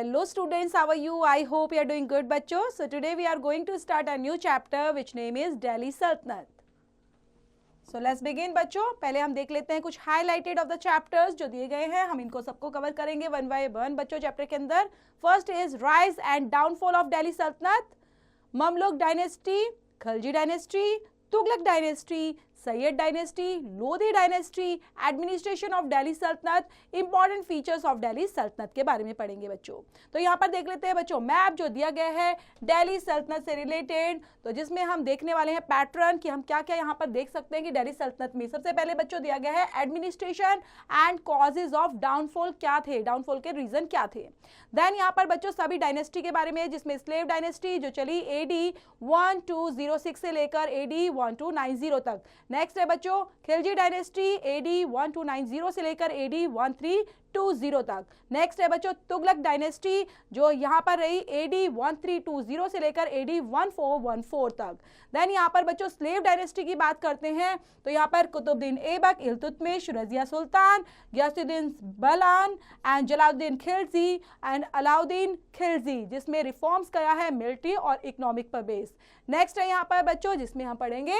Hello students, how are you? I hope you are doing good बच्चों. So today we are going to start a new chapter which name is Delhi Sultanate. So let's begin बच्चों. पहले हम देख लेते हैं कुछ highlighted of the chapters जो दिए गए हैं. हम इनको सबको कवर करेंगे one by one बच्चों चैप्टर के अंदर. First is Rise and Downfall of Delhi Sultanate, Mamluk Dynasty, Khalji Dynasty, Tughlaq Dynasty, Sayyid Dynasty, Lodi Dynasty, Administration of Delhi Sultanate, Important Features of Delhi Sultanate के बारे में पढ़ेंगे बच्चों. तो यहाँ पर देख लेते हैं बच्चों मैप जो दिया गया है दिल्ली सल्तनत से रिलेटेड, तो जिसमें हम देखने वाले हैं पैटर्न कि हम क्या क्या यहाँ पर देख सकते हैं कि दिल्ली सल्तनत में सबसे पहले बच्चों दिया गया है administration and causes of downfall क्या थे, डाउनफॉल के रीजन क्या थे. देन यहाँ पर बच्चों सभी डायनेस्टी के बारे में जिसमें स्लेव डायनेस्टी जो चली AD 1206 से लेकर AD 1290 तक. नेक्स्ट है बच्चों खिलजी डायनेस्टी AD 1290 से लेकर AD 1320 तक. नेक्स्ट है बच्चों तुगलक डायनेस्टी जो यहाँ पर रही AD 1320 से लेकर AD 1414 तक. देन यहाँ पर बच्चों स्लेव डायनेस्टी की बात करते हैं तो यहाँ पर कुतुबुद्दीन ऐबक, इल्तुतमिश, रजिया सुल्तान, गियासुद्दीन बलान एंड जलालुद्दीन खिलजी एंड अलाउद्दीन खिलजी जिसमें रिफॉर्म्स किया है मिलिट्री और इकोनॉमिक पर बेस. नेक्स्ट है यहाँ पर बच्चों जिसमें हम पढ़ेंगे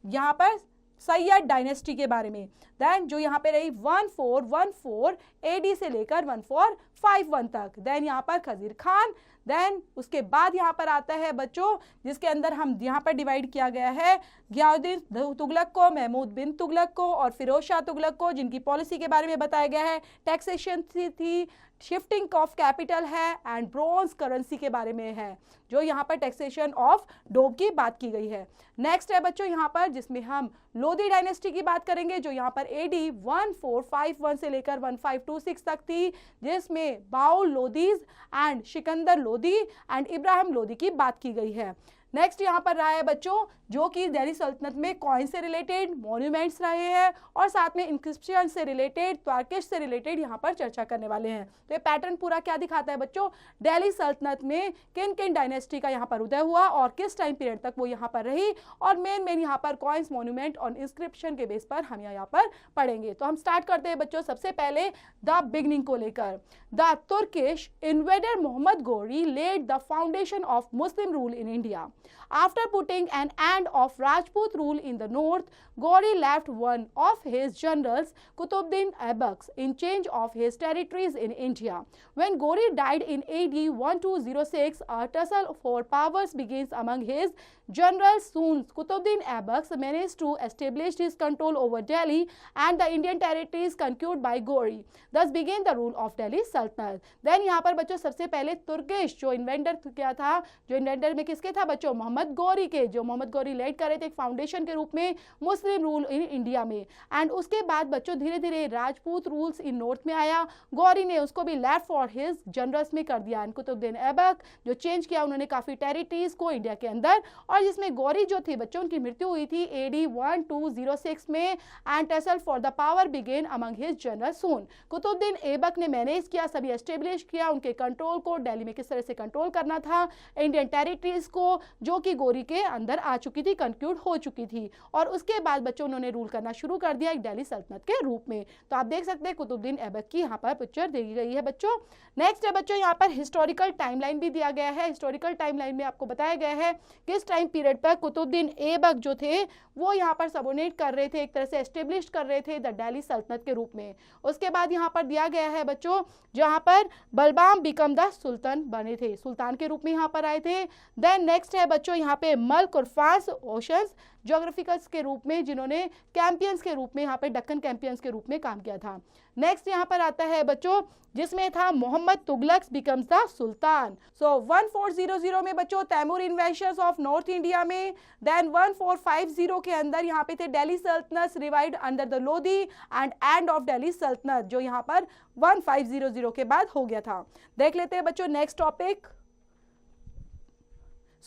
यहाँ पर सैयद डायनेस्टी के बारे में. देन जो यहाँ पे रही 1414 AD से लेकर 1451 तक. देन यहाँ पर खजीर खान. देन उसके बाद यहाँ पर आता है बच्चों जिसके अंदर हम यहाँ पर डिवाइड किया गया है गियासुद्दीन तुगलक को, महमूद बिन तुगलक को और फिरोज शाह तुगलक को जिनकी पॉलिसी के बारे में बताया गया है. टैक्सेशन थी, शिफ्टिंग ऑफ कैपिटल है एंड ब्रोंज करेंसी के बारे में है जो यहाँ पर टैक्सेशन ऑफ डोब की बात की गई है. नेक्स्ट है बच्चों यहाँ पर जिसमें हम लोधी डायनेस्टी की बात करेंगे जो यहाँ पर AD 1451 से लेकर 1526 तक थी जिसमें बाउल लोधीज एंड सिकंदर लोधी एंड इब्राहिम लोधी की बात की गई है. नेक्स्ट यहाँ पर रहा है बच्चों जो कि दिल्ली सल्तनत में कॉइन से रिलेटेड मॉन्यूमेंट्स रहे हैं और साथ में इंक्रिप्शन से रिलेटेड, तार्किश से रिलेटेड यहाँ पर चर्चा करने वाले हैं. तो ये पैटर्न पूरा क्या दिखाता है बच्चों दिल्ली सल्तनत में किन किन डायनेस्टी का यहाँ पर उदय हुआ और किस टाइम पीरियड तक वो यहाँ पर रही और मेन यहाँ पर कॉइन्स, मॉन्यूमेंट और इंस्क्रिप्शन के बेस पर हम यहाँ पर पढ़ेंगे. तो हम स्टार्ट करते हैं बच्चों सबसे पहले द बिगनिंग को लेकर. The Turkish invader Mohammad Ghori laid the foundation of Muslim rule in India. After putting an end of Rajput rule in the north, Ghori left one of his generals, Qutbuddin Aibak, in charge of his territories in India. When Ghori died in AD 1206, a tussle for powers begins among his generals. Soon, Qutbuddin Aibak managed to establish his control over Delhi and the Indian territories conquered by Ghori. Thus began the rule of Delhi Sultanate. Then यहाँ पर बच्चों सबसे पहले Turkish जो inventor क्या था, जो inventor में किसके था बच्चों मोहम्मद गौरी के, जो मोहम्मद गौरी लेड कर रहे थे एक फाउंडेशन के रूप में मुस्लिम रूल इन इंडिया में. एंड उसके बाद बच्चों धीरे धीरे राजपूत रूल्स इन नॉर्थ में आया. गौरी ने उसको भी लेफ्ट फॉर हिज जनरल्स में कर दिया. कुतुबुद्दीन ऐबक जो चेंज किया उन्होंने काफी टेरिटरीज को इंडिया के अंदर, और जिसमें गौरी जो थी बच्चों उनकी मृत्यु हुई थी AD 1206 में. And tussle for the power began among his general soon. Qutbuddin Aibak ने मैनेज किया, सभी एस्टेब्लिश किया उनके कंट्रोल को, दिल्ली में किस तरह से कंट्रोल करना था इंडियन टेरिटरीज को जो कि गौरी के अंदर आ चुकी थी, कंक्लूड हो चुकी थी. और उसके बाद बच्चों उन्होंने रूल करना शुरू कर दिया एक दिल्ली सल्तनत के रूप में. तो आप देख सकते हैं कुतुबुद्दीन ऐबक की यहाँ पर पिक्चर दी गई है बच्चों. नेक्स्ट है बच्चों यहाँ पर हिस्टोरिकल टाइमलाइन भी दिया गया है. हिस्टोरिकल टाइमलाइन में आपको बताया गया है किस टाइम पीरियड पर कुतुबुद्दीन ऐबक जो थे वो यहाँ पर सबोनेट कर रहे थे, एक तरह से एस्टेब्लिश कर रहे थे द दिल्ली सल्तनत के रूप में. उसके बाद यहाँ पर दिया गया है बच्चों जहाँ पर बलबाम बिकम द सुल्तान बने थे, सुल्तान के रूप में यहाँ पर आए थे. देन नेक्स्ट है बच्चों यहाँ पे मल्क और फार्स ओशंस ज्योग्राफिकल्स के रूप में जिन्होंने कैंपियंस के रूप में यहाँ पे डक्कन कैंपियंस के रूप में काम किया था. नेक्स्ट यहाँ पर आता है बच्चों जिसमें था Mohammad Tughlaq becomes the sultan. So 1400 में बच्चों Taimur invasions of north India में. देन 1450 के अंदर यहाँ पे थे दिल्ली सल्तनत revived under the Lodhi and end of Delhi सल्तनत जो यहाँ पर 1500 के बाद हो गया था. देख लेते हैं बच्चों next topic.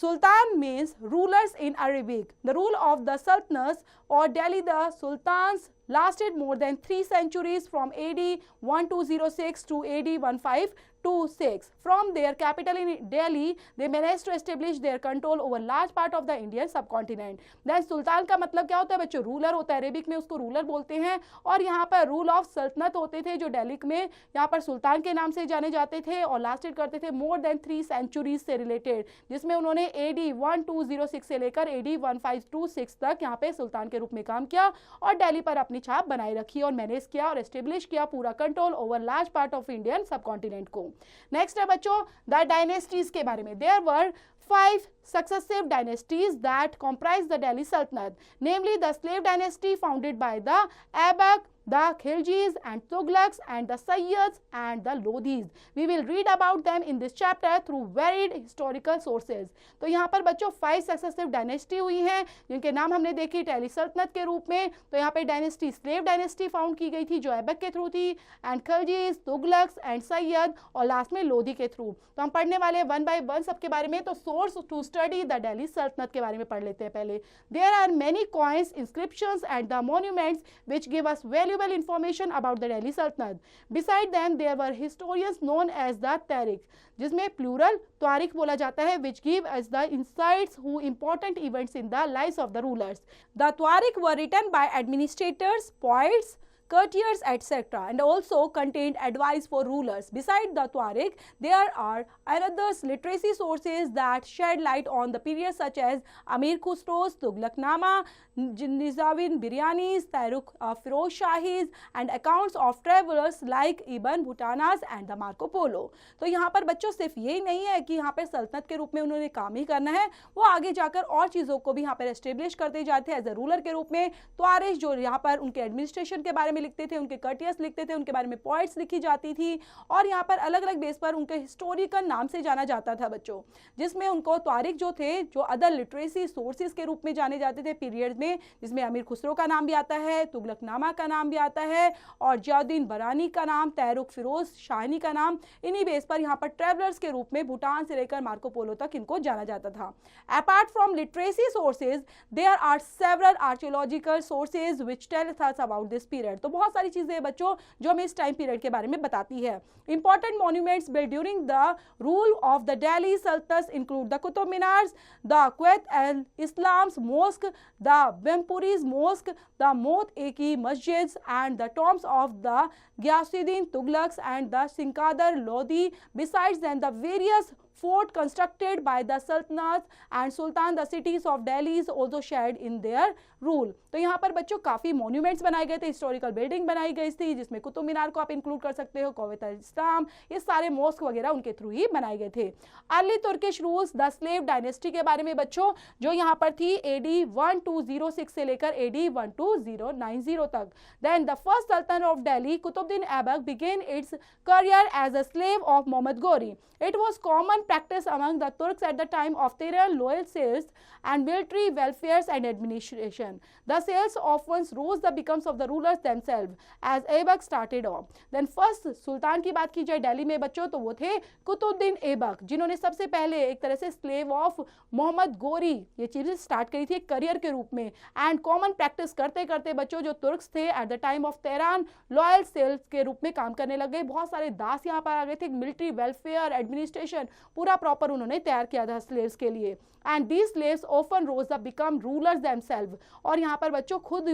Sultan means rulers in Arabic. The rule of the sultans or Delhi the sultans lasted more than 3 centuries from AD 1206 to AD 1526. From their capital in Delhi, they managed to establish their control over large part of the Indian subcontinent. Then सुल्तान का मतलब क्या होता है बच्चों? Ruler होता है, Arabic में उसको रूलर बोलते हैं, और यहाँ पर रूल ऑफ सल्तनत होते थे जो दिल्ली में यहाँ पर सुल्तान के नाम से जाने जाते थे, और लास्टेड करते थे मोर देन 3 सेंचुरीज से रिलेटेड, जिसमें उन्होंने AD 1206 से लेकर AD 1526 तक यहाँ पे सुल्तान के रूप में काम किया और दिल्ली पर अपनी छाप बनाए रखी और मैनेज किया और एस्टेब्लिश किया पूरा control over large part of Indian subcontinent को। नेक्स्ट है बच्चों द डायनेस्टीज के बारे में। There were 5 successive dynasties that comprise the Delhi Sultanate, namely the slave dynasty founded by the Aibak, the Khiljis and Tughlaqs and the Sayyids and the Lodhis. We will read about them in this chapter through varied historical sources. तो यहाँ पर बच्चों 5 successive dynasty हुई हैं जिनके नाम हमने देखी दिल्ली सल्तनत के रूप में। तो यहाँ पे डायनेस्टी स्लेव डायनेस्टी फाउंड की गई थी जो ऐबक के थ्रू थी, एंड खिलजीज, तुगलक्स एंड सैयद, और लास्ट में लोधी के थ्रू। तो हम पढ़ने वाले 1 by 1 सबके बारे में। तो source to study the Delhi Sultanat के बारे में पढ़ लेते हैं पहले। There are many coins, inscriptions and the monuments which give us valuable information about the Delhi Sultanate. Beside them, there were historians known as the Tariq, जिसमें प्लूरल तारिक बोला जाता है, which give us the insights who important events in the lives of the rulers. The Tariq were written by administrators, poets, courtiers, etc., and also contained advice for rulers. Besides the Tariq, there are other literacy sources that shed light on the period such as Amir Khusro's Tughlaqnama, Nizamudin Biryani's, Tariq Firoz Shahi's, and accounts of travelers like Ibn Butana's and the Marco Polo. तो यहाँ पर बच्चों सिर्फ यही नहीं है कि यहाँ पर सल्तनत के रूप में उन्होंने काम ही करना है, वो आगे जाकर और चीज़ों को भी यहाँ पर एस्टेब्लिश करते जाते हैं एज ए रूलर के रूप में। तारिख जो यहाँ पर उनके एडमिनिस्ट्रेशन के बारे में लिखते थे, उनके कर्टियस लिखते थे, उनके बारे में पॉइंट्स लिखी जाती थी, और यहाँ पर अलग अलग बेस पर उनके हिस्टोरिकल नाम से जाना जाता था बच्चों, जिसमें उनको तारिख जो थे जो अदर लिटरेसी सोर्सेज के रूप में जाने जाते थे पीरियड में, जिसमें अमीर खुसरो का नाम भी आता है, तुगलकनामा का नाम भी आता है, और जियाउद्दीन बरानी का नाम, तैरुक फिरोज शाहनी का नाम। इन्हीं बेस पर यहाँ पर ट्रेवलर्स के रूप में भूटान से लेकर मार्को पोलो तक इनको जाना जाता था। Apart from literacy sources there are several archaeological sources which tell us about this period. तो बहुत सारी चीजें हैं बच्चों जो हमें इस टाइम पीरियड के बारे में बताती है। Important monuments build during the rule of the Delhi सल्तनत include the Qutub minars, the Quwwat al Islam's mosque, the वेमपुरीज मॉस्क, द मोत-ए-की मस्जिद्स and the tombs of the Ghiyasuddin Tughlaqs and the Sinkadar Lodi. Besides them, the various fort constructed by the Sultanates and Sultan, the cities of Delhi is also shared in their rule. तो यहाँ पर बच्चों काफ़ी monuments बनाए गए थे, historical building बनाई गई थी, जिसमें कुतुब मीनार को आप इंक्लूड कर सकते हो, कौवत इस्लाम, ये सारे मॉस्क वगैरह उनके थ्रू ही बनाए गए थे। Early Turkish rules, the slave dynasty के बारे में बच्चों जो यहाँ पर थी AD 1206 से लेकर AD 12090 तक। Then the first sultan of Delhi Qutbuddin Aibak began its career as a slave of Mohammad Ghori. It was common practice among the Turks at the time of their loyal sales and military welfares and administration. The sales often rose the becomes of the rulers themselves as Aibak started off. Then first सुल्तान की बात की जाए दिल्ली में बच्चों तो वो थे कुतुबुद्दीन ऐबक, जिन्होंने सबसे पहले एक तरह से स्लेव ऑफ मोहम्मद गोरी ये चीज़ें स्टार्ट करी थी एक करियर के रूप में। एंड कॉमन प्रैक्टिस करते करते बच्चों जो तुर्क्स थे at the time of Tehran loyal sales के रूप में काम करने लग गए। बहुत सारे दास यहाँ पर आ गए थे, मिलिट्री वेलफेयर एडमिनिस्ट्रेशन पूरा प्रॉपर उन्होंने तैयार किया था स्लेव्स के लिए। And these slaves often rose the become rulers themselves, और यहाँ पर बच्चों खुद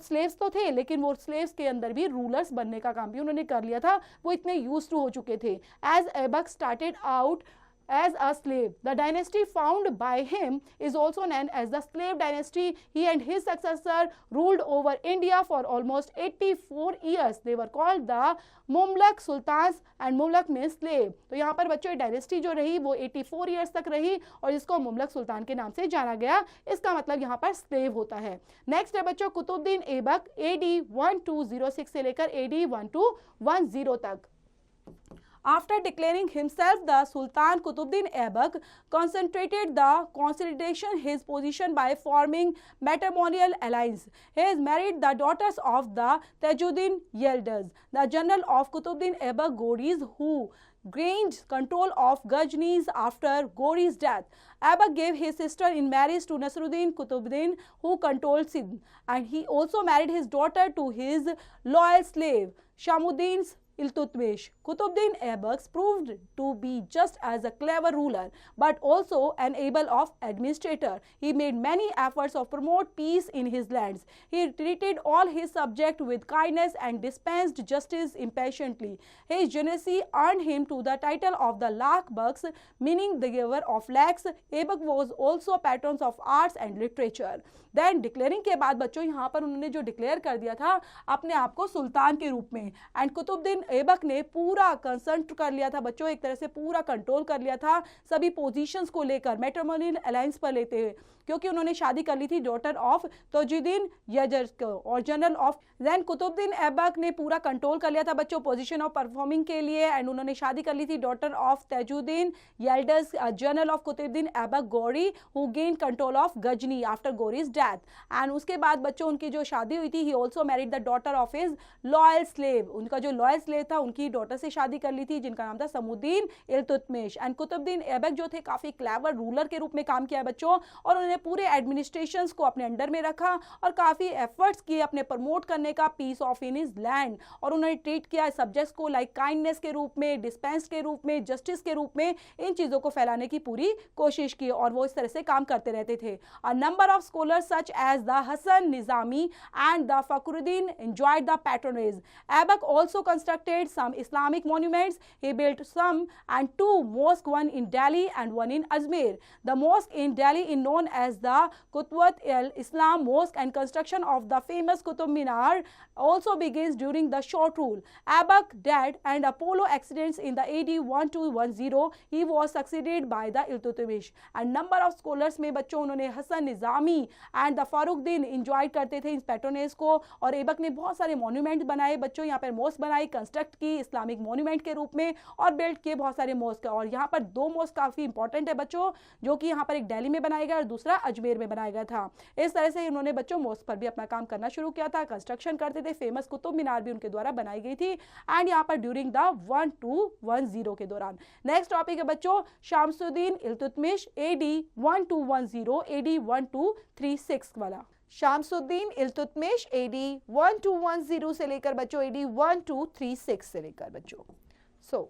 स्लेव्स तो थे लेकिन वो स्लेव्स के अंदर भी रूलर्स बनने का काम भी उन्होंने कर लिया था, वो इतने यूज टू हो चुके थे। As Aibak started out as a slave, the dynasty found by him is also known as the slave dynasty. He and his successor ruled over India for almost 84 years. They were called the Mamluk sultans and Mamluk में slave. तो यहाँ पर बच्चों dynasty जो रही वो 84 years तक रही और जिसको मुमलक सुल्तान के नाम से जाना गया, इसका मतलब यहाँ पर स्लेव होता है। नेक्स्ट है बच्चों कुतुबुद्दीन ऐबक AD 1206 से लेकर AD 1210 तक। After declaring himself the Sultan, Qutbuddin Aibak concentrated the consolidation his position by forming matrimonial alliance. He has married the daughters of the Tajuddin Yildiz, the general of Qutbuddin Aibak Ghoris, who gained control of Ghazni after Ghori's death. Aibak gave his sister in marriage to Nasruddin Qutbuddin, who controlled Sindh, and he also married his daughter to his loyal slave Shamuddin Iltutmish. Qutbuddin Aibak proved to be just as a clever ruler, but also an able of administrator. He made many efforts to promote peace in his lands. He treated all his subjects with kindness and dispensed justice impatiently. His generosity earned him to the title of the Lakh Bucks, meaning the giver of lakhs. Aibak was also patron of arts and literature. Then declaring के बाद बच्चों यहाँ पर उन्होंने जो declare कर दिया था अपने आप को सुल्तान के रूप में, एंड कुतुबुद्दीन ऐबक ने पूरा कंसंट कर लिया था बच्चों, एक तरह से पूरा कंट्रोल कर लिया था सभी पोजीशंस को लेकर मैट्रिमोनियल अलायंस पर लेते हुए, क्योंकि उन्होंने शादी कर ली थी डॉटर ऑफ तजुद्दीन यजर्स को और general of. Then Qutubuddin Aibak ने पूरा कंट्रोल कर लिया था बच्चों पोजीशन ऑफ परफॉर्मिंग के लिए, एंड उन्होंने शादी कर ली थी daughter of Tajuddin Yalduz's general of Qutbuddin Aibak Ghori, who gain control of Ghazni after Ghori's death. And उसके बाद बच्चों उनकी जो शादी हुई थी, he also married the daughter of his loyal slave, उनका जो लॉयल स्लेव था उनकी डॉटर से शादी कर ली थी जिनका नाम था समुद्दीन इल्तुतमिश। एंड कुतुबुद्दीन ऐबक जो थे काफी क्लेवर रूलर के रूप में काम किया बच्चों, और उन्होंने पूरे एडमिनिस्ट्रेशंस को अपने अंडर में रखा और काफी एफर्ट्स किए अपने प्रमोट करने का piece of in his land, और उन्होंने ट्रीट किया सब्जेक्ट्स को लाइक काइंडनेस के रूप में, डिस्पेंस के रूप में, जस्टिस के रूप में, इन चीजों को फैलाने की पूरी कोशिश की, और वो इस तरह से काम करते रहते थे। A number of scholars such as the Hasan Nizami and the Fakhruddin enjoyed the patronage. Aibak also constructed some Islamic monuments. He built some and two mosques, one in Delhi and one in Ajmer. The mosque in Delhi is known as the Qutbat al-Islam Mosque, and construction of the famous Qutub Minar also begins during the short rule. Aibak died and Apollo accidents in the AD 1210. He was succeeded by the Iltutmish. And number of scholars में बच्चों उन्होंने Hasan Nizami and the Farukhuddin enjoy करते थे इस patronage को, और ऐबक ने बहुत सारे मॉन्यूमेंट बनाए बच्चों, यहाँ पर मॉस्क बनाई, कंस्ट्रक्ट की इस्लामिक मॉन्यूमेंट के रूप में, और बिल्ड किए बहुत सारे मॉस्क। और यहाँ पर दो मॉस्क काफी इंपॉर्टेंट है बच्चों, जो कि यहाँ पर एक दिल्ली में बनाया गया और दूसरा अजमेर में बनाया गया था। इस तरह से उन्होंने बच्चों मॉस्क पर भी अपना काम करना शुरू किया था, कंस्ट्रक्शन करते थे, फेमस कुतुब मीनार भी उनके द्वारा बनाई गई थी, एंड यहाँ पर ड्यूरिंग द 1210 के दौरान। नेक्स्ट टॉपिक है बच्चों शमसुद्दीन इल्तुतमिश AD 1210 AD 1236 वाला। शमसुद्दीन इल्तुतमिश AD 1210 से लेकर बच्चों AD 1236 से लेकर बच्चों। सो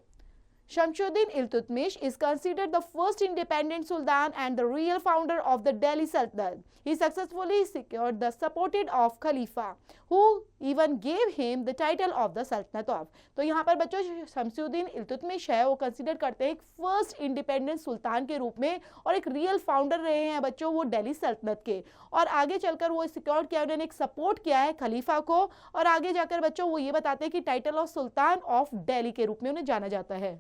Shamsuddin Iltutmish is considered the first independent sultan and the real founder of the Delhi Sultanate. He successfully secured the support of Khalifa, who even gave him the title of the Sultanate of. तो यहाँ पर बच्चों शमसुद्दीन इल्तुतमिश है वो consider करते हैं एक first independent सुल्तान के रूप में, और एक रियल फाउंडर रहे हैं बच्चों वो दिल्ली सल्तनत के, और आगे चलकर वो सिक्योर किया, उन्होंने एक सपोर्ट किया है खलीफा को, और आगे जाकर बच्चों वो ये बताते हैं कि title of sultan of Delhi के रूप में उन्हें जाना जाता है।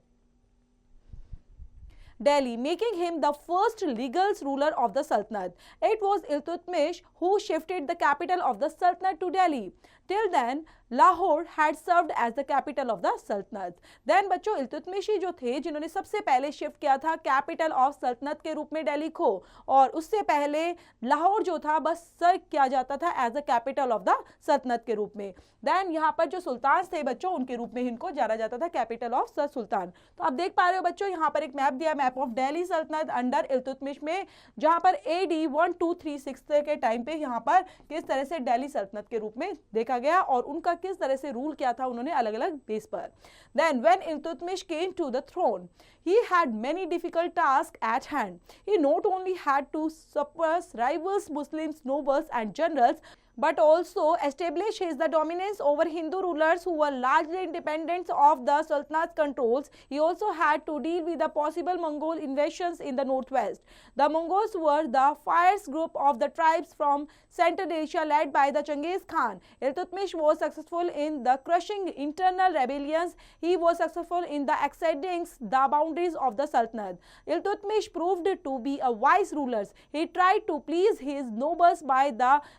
Delhi, making him the first legal ruler of the Sultanate. It was Iltutmish who shifted the capital of the Sultanate to Delhi. Till then, Lahore had served as the capital of the Sultanate. Then बच्चों इल्तुतमिश ही जो थे जिन्होंने सबसे पहले shift किया था capital of सल्तनत के रूप में दिल्ली को, और उससे पहले लाहौर जो था बस सर्व किया जाता था as a capital of the Sultanat के रूप में। देन यहाँ पर जो सुल्तान थे बच्चों उनके रूप में इनको जाना जाता था कैपिटल ऑफ सुल्तान। तो आप देख पा रहे हो बच्चों यहाँ पर एक मैप दिया, मैप ऑफ दिल्ली सल्तनत अंडर इल्तुतमिश में, जहाँ पर AD 1236 के टाइम पे यहाँ पर किस तरह से दिल्ली सल्तनत के रूप में देखा गया और उनका किस तरह से रूल किया था उन्होंने अलग अलग बेस पर। Then when Iltutmish came to the throne, he had many difficult tasks at hand. He not only had to suppress rivals Muslims, nobles and generals, but also establish the dominance over Hindu rulers who were largely independent of the Sultanate's controls. He also had to deal with the possible Mongol invasions in the northwest. The Mongols were the fierce group of the tribes from Central Asia led by the Genghis Khan. Iltutmish was successful in the crushing internal rebellions. He was successful in the exceeding the boundaries of the Sultanate. Iltutmish proved to be a wise ruler. He tried to please his nobles by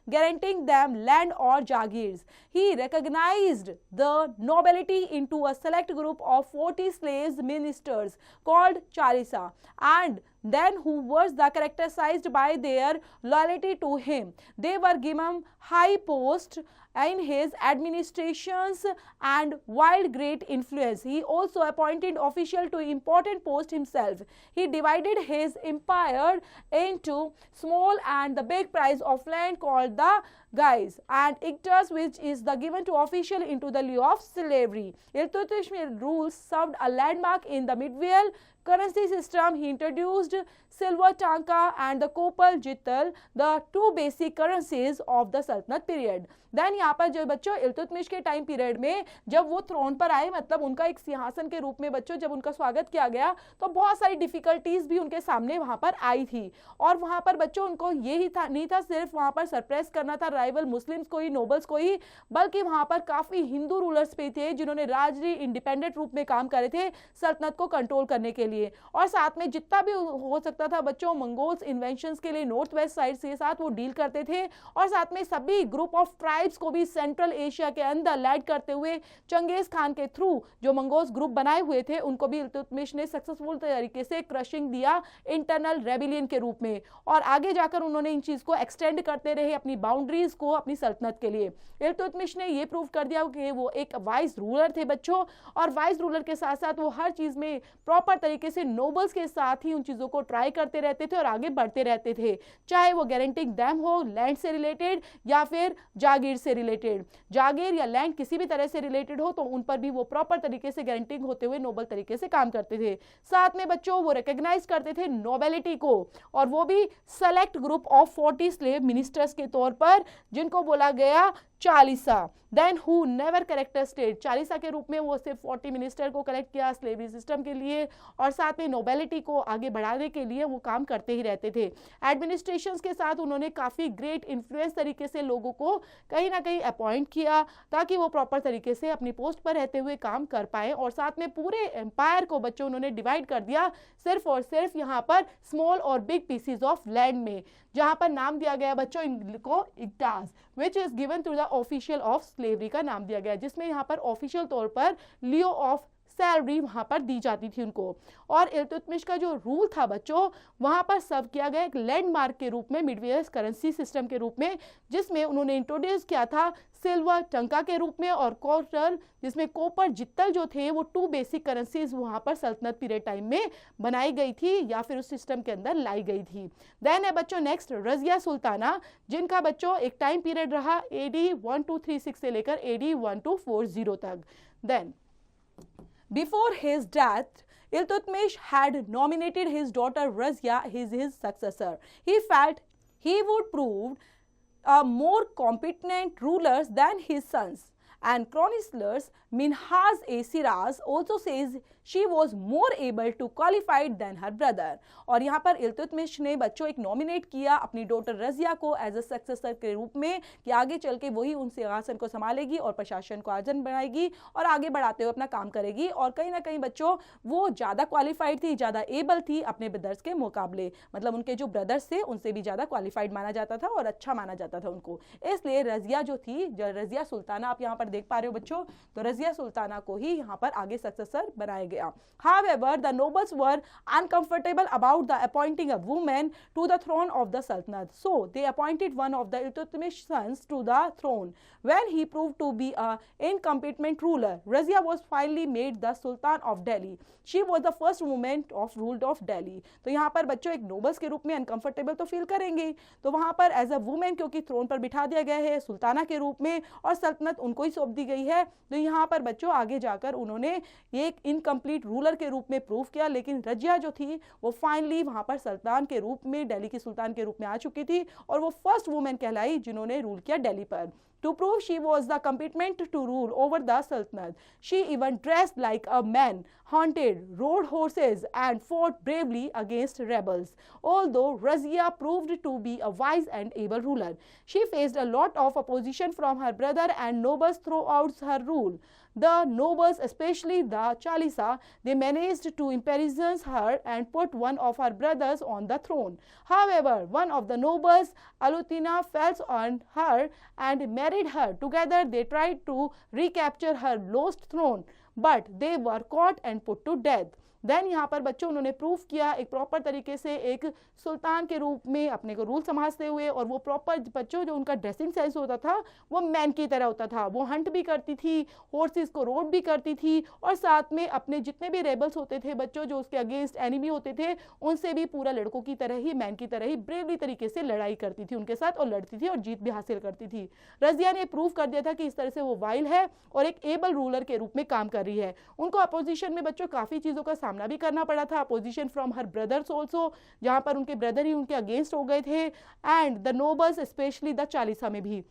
guaranteeing them land or jagirs. He recognized the nobility into a select group of 40 slaves ministers called Charisa, and then who was characterized by their loyalty to him. They were given high posts in his administrations and wild great influence. He also appointed official to important post himself. He divided his empire into small and the big price of land called the guys and ictus, which is the given to official into the lieu of slavery. Iltutmish's rules served a landmark in the medieval currency system. He introduced silver tanka and the copper jittal, the two basic currencies of the Sultanate period. Then यहाँ पर जो बच्चों इल्तुतमिश के time period में जब वो throne पर आए, मतलब उनका एक सिंहासन के रूप में बच्चों जब उनका स्वागत किया गया तो बहुत सारी डिफिकल्टीज भी उनके सामने वहाँ पर आई थी। और वहाँ पर बच्चों उनको ये ही था नहीं था सिर्फ वहाँ पर सरप्रेस करना था राइवल मुस्लिम्स को ही, नोबल्स को ही, बल्कि वहाँ पर काफ़ी हिंदू रूलर्स भी थे जिन्होंने राजरी इंडिपेंडेंट रूप में काम करे थे सल्तनत को कंट्रोल करने के लिए। और साथ में जितना भी हो सकता था बच्चों मंगोल्स इन्वेंशंस के लिए नॉर्थ वेस्ट साइड के साथ वो डील करते थे। और साथ में सभी ग्रुप ऑफ ट्राइब्स को भी सेंट्रल एशिया के अंदर लैड करते हुए चंगेज खान के थ्रू जो मंगोल्स ग्रुप बनाए हुए थे उनको भी इल्तुतमिश ने सक्सेसफुल तरीके से क्रशिंग दिया इंटरनल रेबिलियन के रूप में। और आगे जाकर उन्होंने इन चीज को एक्सटेंड करते रहे अपनी बाउंड्रीज को अपनी सल्तनत के लिए। इल्तुतमिश ने ये प्रूव कर दिया कि वो एक वाइज रूलर थे बच्चों, और वाइज रूलर के साथ साथ वो हर चीज में प्रॉपर तरीके से नोबल्स के साथ ही उन चीजों को ट्राई करते रहते थे और आगे बढ़ते रहते थे, चाहे वो गारंटिंग डैम हो लैंड से रिलेटेड या फिर जागीर से रिलेटेड। जागीर या लैंड किसी भी तरह से रिलेटेड हो तो उन पर भी वो प्रॉपर तरीके से गारंटिंग होते हुए नोबल तरीके से काम करते थे। साथ में बच्चों वो रिकॉग्नाइज करते थे नोबेलिटी को, और वो भी select group of 40 slave ministers के तौर पर जिनको बोला गया Chalisa, then who never character state. Chalisa के रूप में वो सिर्फ 40 मिनिस्टर को कलेक्ट किया स्लेवरी सिस्टम के लिए, और साथ में नोबेलिटी को आगे बढ़ाने के लिए वो काम करते ही रहते थे। एडमिनिस्ट्रेशन के साथ उन्होंने काफ़ी ग्रेट इन्फ्लुएंस तरीके से लोगों को कहीं ना कहीं अपॉइंट किया ताकि वो प्रॉपर तरीके से अपनी पोस्ट पर रहते हुए काम कर पाए। और साथ में पूरे एम्पायर को बच्चों उन्होंने डिवाइड कर दिया सिर्फ और सिर्फ यहाँ पर स्मॉल और बिग पीसीज ऑफ लैंड में, जहाँ पर नाम दिया गया बच्चों इनको iqtas, which is given through the official of slavery का नाम दिया गया, जिसमें यहाँ पर ऑफिशियल तौर पर लियो ऑफ सैलरी वहाँ पर दी जाती थी उनको। और इल्तुतमिश का जो रूल था बच्चों वहाँ पर सर्व किया गया एक लैंडमार्क के रूप में मिडवेयर करेंसी सिस्टम के रूप में, जिसमें उन्होंने इंट्रोड्यूस किया था सिल्वर टंका के रूप में और कॉपर, जिसमें कॉपर जित्तल जो थे वो टू बेसिक करेंसीज वहाँ पर सल्तनत पीरियड टाइम में बनाई गई थी या फिर उस सिस्टम के अंदर लाई गई थी। देन है बच्चों नेक्स्ट रजिया सुल्ताना, जिनका बच्चों एक टाइम पीरियड रहा AD 1236 से लेकर AD 1240 तक। Then Before his death, Iltutmish had nominated his daughter Razia as his successor. He felt he would prove a more competent ruler than his sons. And chroniclers Minhaj e Siraz also says she was more able to qualified than her brother. और यहाँ पर इल्तुतमिश ने बच्चों एक nominate किया अपनी daughter Razia को as a successor के रूप में कि आगे चल के वही उन सिंहासन को संभालेगी और प्रशासन को आजन बनाएगी और आगे बढ़ाते हुए अपना काम करेगी। और कहीं ना कहीं बच्चों वो ज़्यादा क्वालिफाइड थी, ज़्यादा एबल थी अपने ब्रदर्स के मुकाबले, मतलब उनके जो ब्रदर्स थे उनसे भी ज़्यादा क्वालिफाइड माना जाता था और अच्छा माना जाता था उनको। इसलिए रजिया जो थी, रजिया सुल्ताना आप यहाँ पर देख पा रहे हो बच्चों, तो रजिया सुल्ताना को ही यहाँ पर आगे सक्सेसर बनाया गया। However, the nobles were uncomfortable about the appointing a woman to the throne of the Sultanate, so they appointed one of the Iltutmish sons to the throne. When he proved to be a incompetent ruler, Razia was finally made the Sultan of Delhi. She was the first woman of ruled of Delhi. तो यहाँ पर बच्चों एक nobles के रूप में uncomfortable तो feel करेंगे, तो वहाँ पर एज अ वुमेन क्योंकि थ्रोन पर बिठा दिया गया है सुल्ताना के रूप में और सल्तनत उनको ही सौंप दी गई है, तो यहाँ पर बच्चों आगे जाकर उन्होंने एक इनकम्प्लीट रूलर के रूप में प्रूव किया। लेकिन रजिया जो थी वो फाइनली वहाँ पर सुल्तान के रूप में, दिल्ली की सुल्तान के रूप में आ चुकी थी और वो फर्स्ट वुमेन कहलाई जिन्होंने रूल किया दिल्ली पर। To prove she was the competent to rule over the Sultanate, she even dressed like a man, hunted, rode horses, and fought bravely against rebels. Although Razia proved to be a wise and able ruler, she faced a lot of opposition from her brother and nobles throughout her rule. The nobles, especially the Chalisa, they managed to imprison her and put one of her brothers on the throne. However, one of the nobles, Alutina, fell on her and married her. Together, they tried to recapture her lost throne, but they were caught and put to death. Then यहाँ पर बच्चों उन्होंने prove किया एक proper तरीके से एक सुल्तान के रूप में अपने को रूल संभालते हुए, और वो प्रॉपर बच्चों जो उनका ड्रेसिंग सेंस होता था वो मैन की तरह होता था। वो हंट भी करती थी, हॉर्सेस को रोड भी करती थी, और साथ में अपने जितने भी रेबल्स होते थे बच्चों जो उसके अगेंस्ट एनिमी होते थे उनसे भी पूरा लड़कों की तरह ही, मैन की तरह ही ब्रेवली तरीके से लड़ाई करती थी उनके साथ, और लड़ती थी और जीत भी हासिल करती थी। रजिया ने प्रूव कर दिया था कि इस तरह से वो वाइल है और एक एबल रूलर के रूप में काम कर रही है। उनको अपोजिशन में बच्चों काफ़ी चीज़ों का सामना भी करना पड़ा था, opposition from her brothers also, जहाँ पर उनके ब्रदर ही उनके अगेंस्ट हो गए थे, and the nobles specially the Chalisa में भी।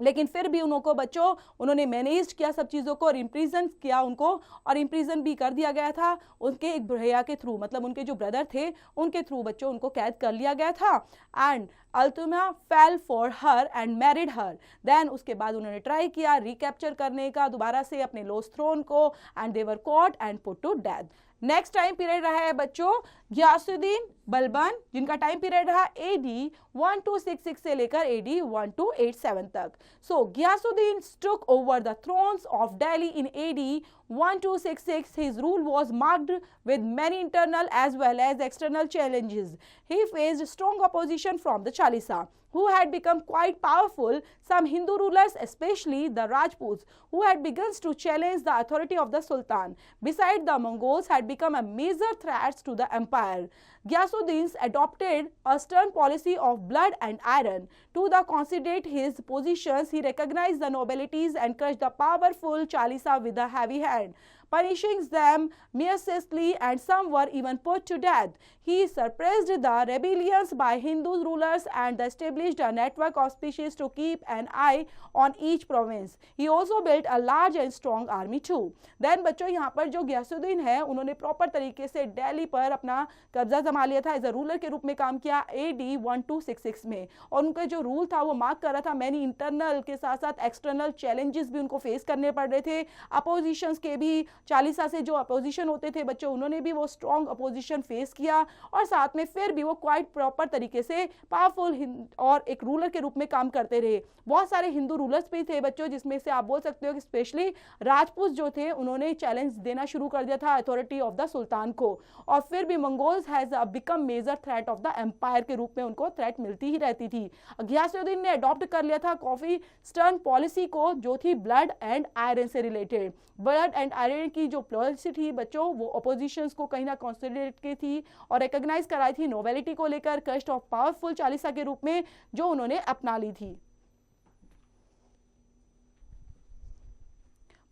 लेकिन फिर भी उनको बच्चों उन्होंने मैनेज किया सब चीज़ों को और इम्प्रिजन किया उनको, और इम्प्रिजन भी कर दिया गया था उनके एक भैया के थ्रू, मतलब उनके जो ब्रदर थे उनके थ्रू बच्चों उनको कैद कर लिया गया था। And Altunia fell for her and married her. Then उसके बाद उन्होंने ट्राई किया रिकैप्चर करने का दोबारा से अपने लोस्ट थ्रोन को, and they were caught and put to death. Next time period रहा है बच्चों गियासुद्दीन बलबन, जिनका टाइम पीरियड रहा AD 1266 से लेकर AD 1287 तक। सो Ghiyasuddin took over the thrones of Delhi in AD 1266. His rule was marked with many internal as well as external challenges. He faced strong opposition from the Chalisa, who had become quite powerful. Some Hindu rulers, especially the Rajputs, who had begun to challenge the authority of the Sultan. Besides, the Mongols had become a major threat to the empire. Ghiyasuddin adopted a stern policy of blood and iron. To consolidate his positions, he recognized the nobilities and crushed the powerful Chalisa with a heavy hand, punishing them mercilessly, and some were even put to death. He suppressed the rebellions by Hindu rulers and established a network of species to keep an eye on each province. He also built a large and strong army too. Then बच्चों यहाँ पर जो गियासुद्दीन है उन्होंने proper तरीके से दिल्ली पर अपना कब्जा जमा लिया था, एज अ रूलर के रूप में काम किया AD 1266 में, और उनका जो रूल था वो मार्क कर रहा था मैनी इंटरनल के साथ साथ एक्सटर्नल चैलेंजेस भी उनको फेस करने पड़ रहे थे, अपोजिशंस के भी। चालीसा से जो अपोजिशन होते थे बच्चों उन्होंने भी वो स्ट्रॉन्ग अपोजिशन फेस किया, और साथ में फिर भी वो क्वाइट प्रॉपर तरीके से पावरफुल और एक रूलर के रूप में काम करते रहे। बहुत सारे हिंदू रूलर्स भी थे बच्चों, जिसमें से आप बोल सकते हो कि स्पेशली राजपूत जो थे उन्होंने चैलेंज देना शुरू कर दिया था अथॉरिटी ऑफ द सुल्तान को, और फिर भी Mongols has become major threat of the empire के रूप में उनको थ्रेट मिलती ही रहती थी। गियासुद्दीन ने अडॉप्ट कर लिया था काफी स्टर्न पॉलिसी को, जो थी ब्लड एंड आयरन से रिलेटेड। ब्लड एंड आयरन की जो पॉलिसी थी बच्चों वो अपोजिशंस को कहीं ना कंसिडरेट की थी और रिकॉग्नाइज कराई थी नोबेलिटी को लेकर, कस्ट ऑफ पावरफुल चालीसा के रूप में जो उन्होंने अपना ली थी।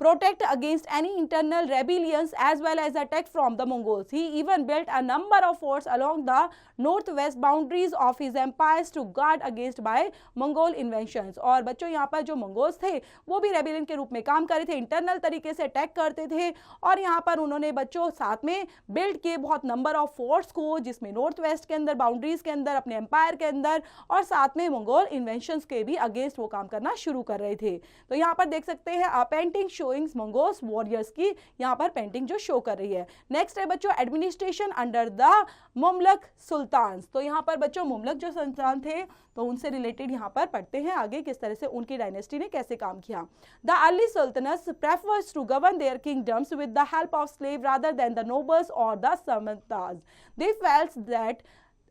protect against any internal rebellions as well as attack from the Mongols. He even built a number of forts along the northwest boundaries of his empires to guard against by Mongol invasions. और बच्चों यहाँ पर जो Mongols थे वो भी rebellion के रूप में काम कर रहे थे, इंटरनल तरीके से अटैक करते थे, और यहाँ पर उन्होंने बच्चों साथ में बिल्ड किए बहुत नंबर ऑफ फोर्ट्स को, जिसमें नॉर्थ वेस्ट के अंदर बाउंड्रीज के अंदर अपने एम्पायर के अंदर, और साथ में मंगोल इन्वेंशंस के भी अगेंस्ट वो काम करना शुरू कर रहे थे। तो यहाँ पर देख सकते हैं पेंटिंग शोइंग मंगोल्स वॉरियर्स की, यहाँ पर पेंटिंग जो शो कर रही है। नेक्स्ट है बच्चों एडमिनिस्ट्रेशन अंडर द मुमलक सुल्तान। तो यहाँ पर बच्चों मुमलक जो सुल्तान थे तो उनसे रिलेटेड यहाँ पर पढ़ते हैं आगे किस तरह से उनकी डायनेस्टी ने कैसे काम किया। The early sultans prefers to govern their kingdoms with the help of slave rather than the nobles और the samantas. They felt that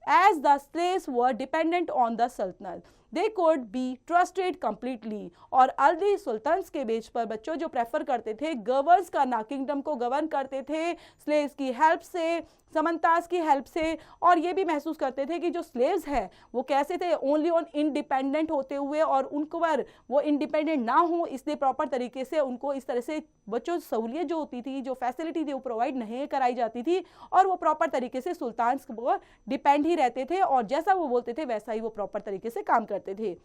as the slaves were dependent on the sultanate, they could be trusted completely। और early sultans के बेच पर बच्चों जो prefer करते थे governs करना, किंगडम को गवर्न करते थे स्लेव्स की हेल्प से, समंताज की हेल्प से, और ये भी महसूस करते थे कि जो स्लेव्स हैं वो कैसे थे, ओनली ऑन इंडिपेंडेंट होते हुए, और उनको पर वो इंडिपेंडेंट ना हो इसलिए प्रॉपर तरीके से उनको इस तरह से बच्चों सहूलियत जो होती थी, जो फैसिलिटी थी वो प्रोवाइड नहीं कराई जाती थी, और वो प्रॉपर तरीके से सुल्तान को डिपेंड ही रहते थे, और जैसा वो बोलते थे वैसा ही वो प्रॉपर तरीके से काम करते थे।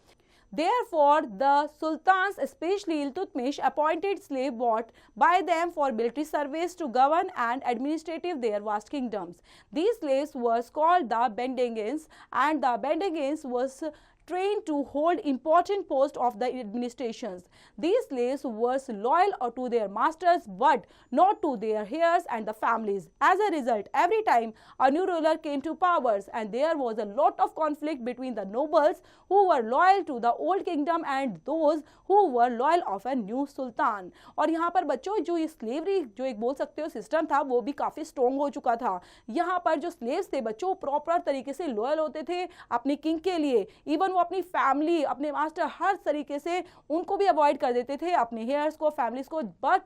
Therefore, the sultans, especially Iltutmish, appointed slave bought by them for military service to govern and administrative their vast kingdoms. These slaves were called the Bendegans, and the Bendegans was trained to hold important posts of the administrations. These slaves were loyal to their masters but not to their heirs and the families. As a result, every time a new ruler came to powers, and there was a lot of conflict between the nobles who were loyal to the old kingdom and those who were loyal of a new sultan. और यहाँ पर बच्चों जो ये slavery जो एक बोल सकते हो सिस्टम था वो भी काफ़ी स्ट्रॉन्ग हो चुका था। यहाँ पर जो स्लेव्स थे बच्चों प्रॉपर तरीके से लॉयल होते थे अपने किंग के लिए, इवन वो अपनी फैमिली अपने मास्टर हर तरीके से उनको भी अवॉइड कर देते थे, अपने हेयर्स को फैमिलीज को, बट